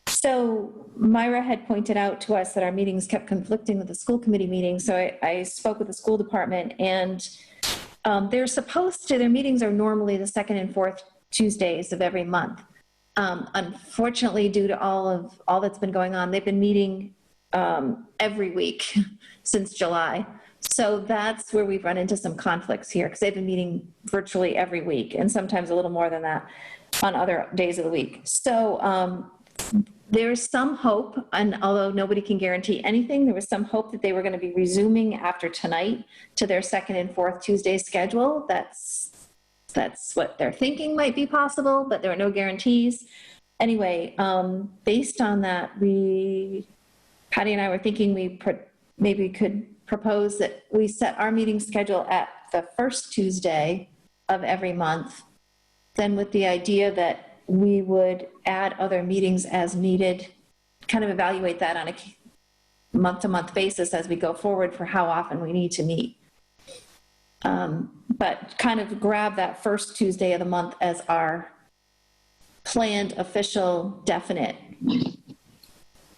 So Myra had pointed out to us that our meetings kept conflicting with the school committee meetings. So I spoke with the school department, and their meetings are normally the second and fourth Tuesdays of every month. Unfortunately, due to all that's been going on, they've been meeting every week since July. So that's where we've run into some conflicts here, because they've been meeting virtually every week and sometimes a little more than that on other days of the week. So there's some hope, and although nobody can guarantee anything, there was some hope that they were going to be resuming after tonight to their second and fourth Tuesday schedule. That's what they're thinking might be possible, but there are no guarantees. Anyway, based on that, Patty and I were thinking we maybe could propose that we set our meeting schedule at the first Tuesday of every month, then with the idea that we would add other meetings as needed, kind of evaluate that on a month-to-month basis as we go forward for how often we need to meet. But kind of grab that first Tuesday of the month as our planned, official, definite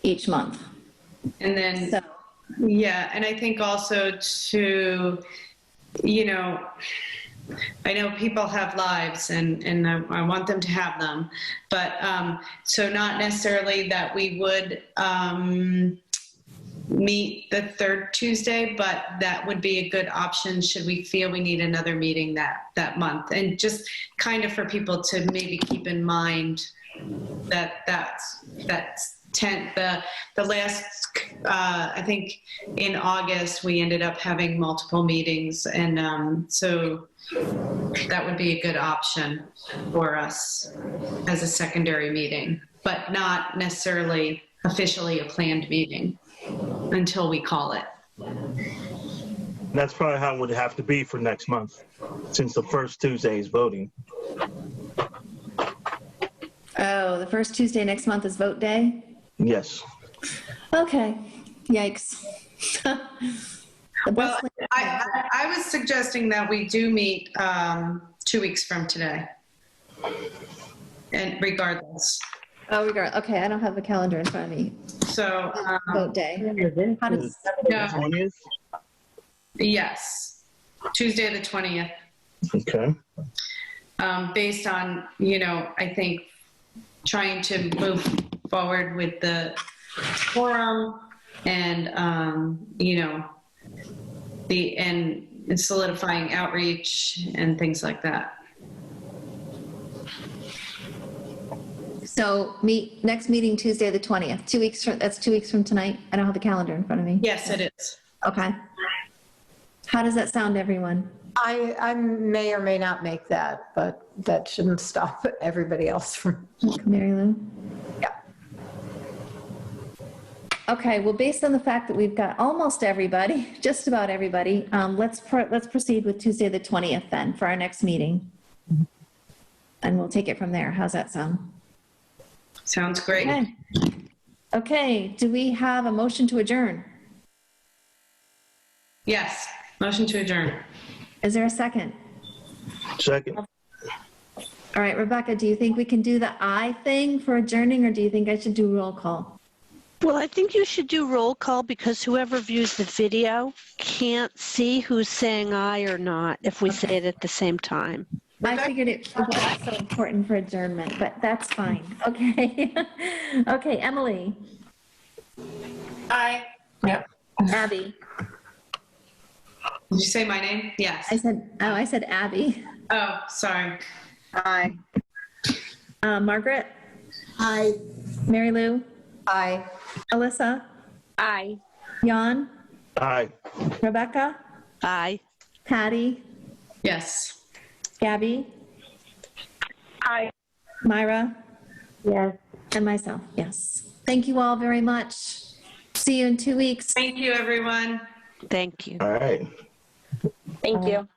each month. And then, so. Yeah, and I think also to, I know people have lives and I want them to have them, but so not necessarily that we would meet the third Tuesday, but that would be a good option should we feel we need another meeting that month. And just kind of for people to maybe keep in mind that's the last, I think in August, we ended up having multiple meetings. And so that would be a good option for us as a secondary meeting, but not necessarily officially a planned meeting until we call it. That's probably how it would have to be for next month, since the first Tuesday is voting. Oh, the first Tuesday next month is vote day? Yes. Okay. Yikes. Well, I was suggesting that we do meet 2 weeks from today. And regardless. Oh, regardless. Okay, I don't have the calendar in front of me. So vote day. How does no. 20th? Yes. Tuesday the 20th. Okay. Based on, I think trying to move forward with the forum and, and solidifying outreach and things like that. So next meeting Tuesday the 20th, 2 weeks from, that's 2 weeks from tonight. I don't have the calendar in front of me. Yes, it is. Okay. How does that sound, everyone? I may or may not make that, but that shouldn't stop everybody else from. Mary Lou? Yeah. Okay, well, based on the fact that we've got almost everybody, just about everybody, let's proceed with Tuesday the 20th then for our next meeting. And we'll take it from there. How's that sound? Sounds great. Okay. Okay, do we have a motion to adjourn? Yes, motion to adjourn. Is there a second? Second. All right, Rebecca, do you think we can do the aye thing for adjourning, or do you think I should do roll call? Well, I think you should do roll call because whoever views the video can't see who's saying aye or not if we say it at the same time. I figured it was so important for adjournment, but that's fine. Okay. Okay, Emily. Aye. Yep. Abby. Did you say my name? Yes. I said Abby. Oh, sorry. Aye. Margaret? Aye. Mary Lou? Aye. Alyssa? Aye. Jan? Aye. Rebecca? Aye. Patty? Yes. Gabby? Aye. Myra? Yes. And myself, yes. Thank you all very much. See you in 2 weeks. Thank you, everyone. Thank you. All right. Thank you.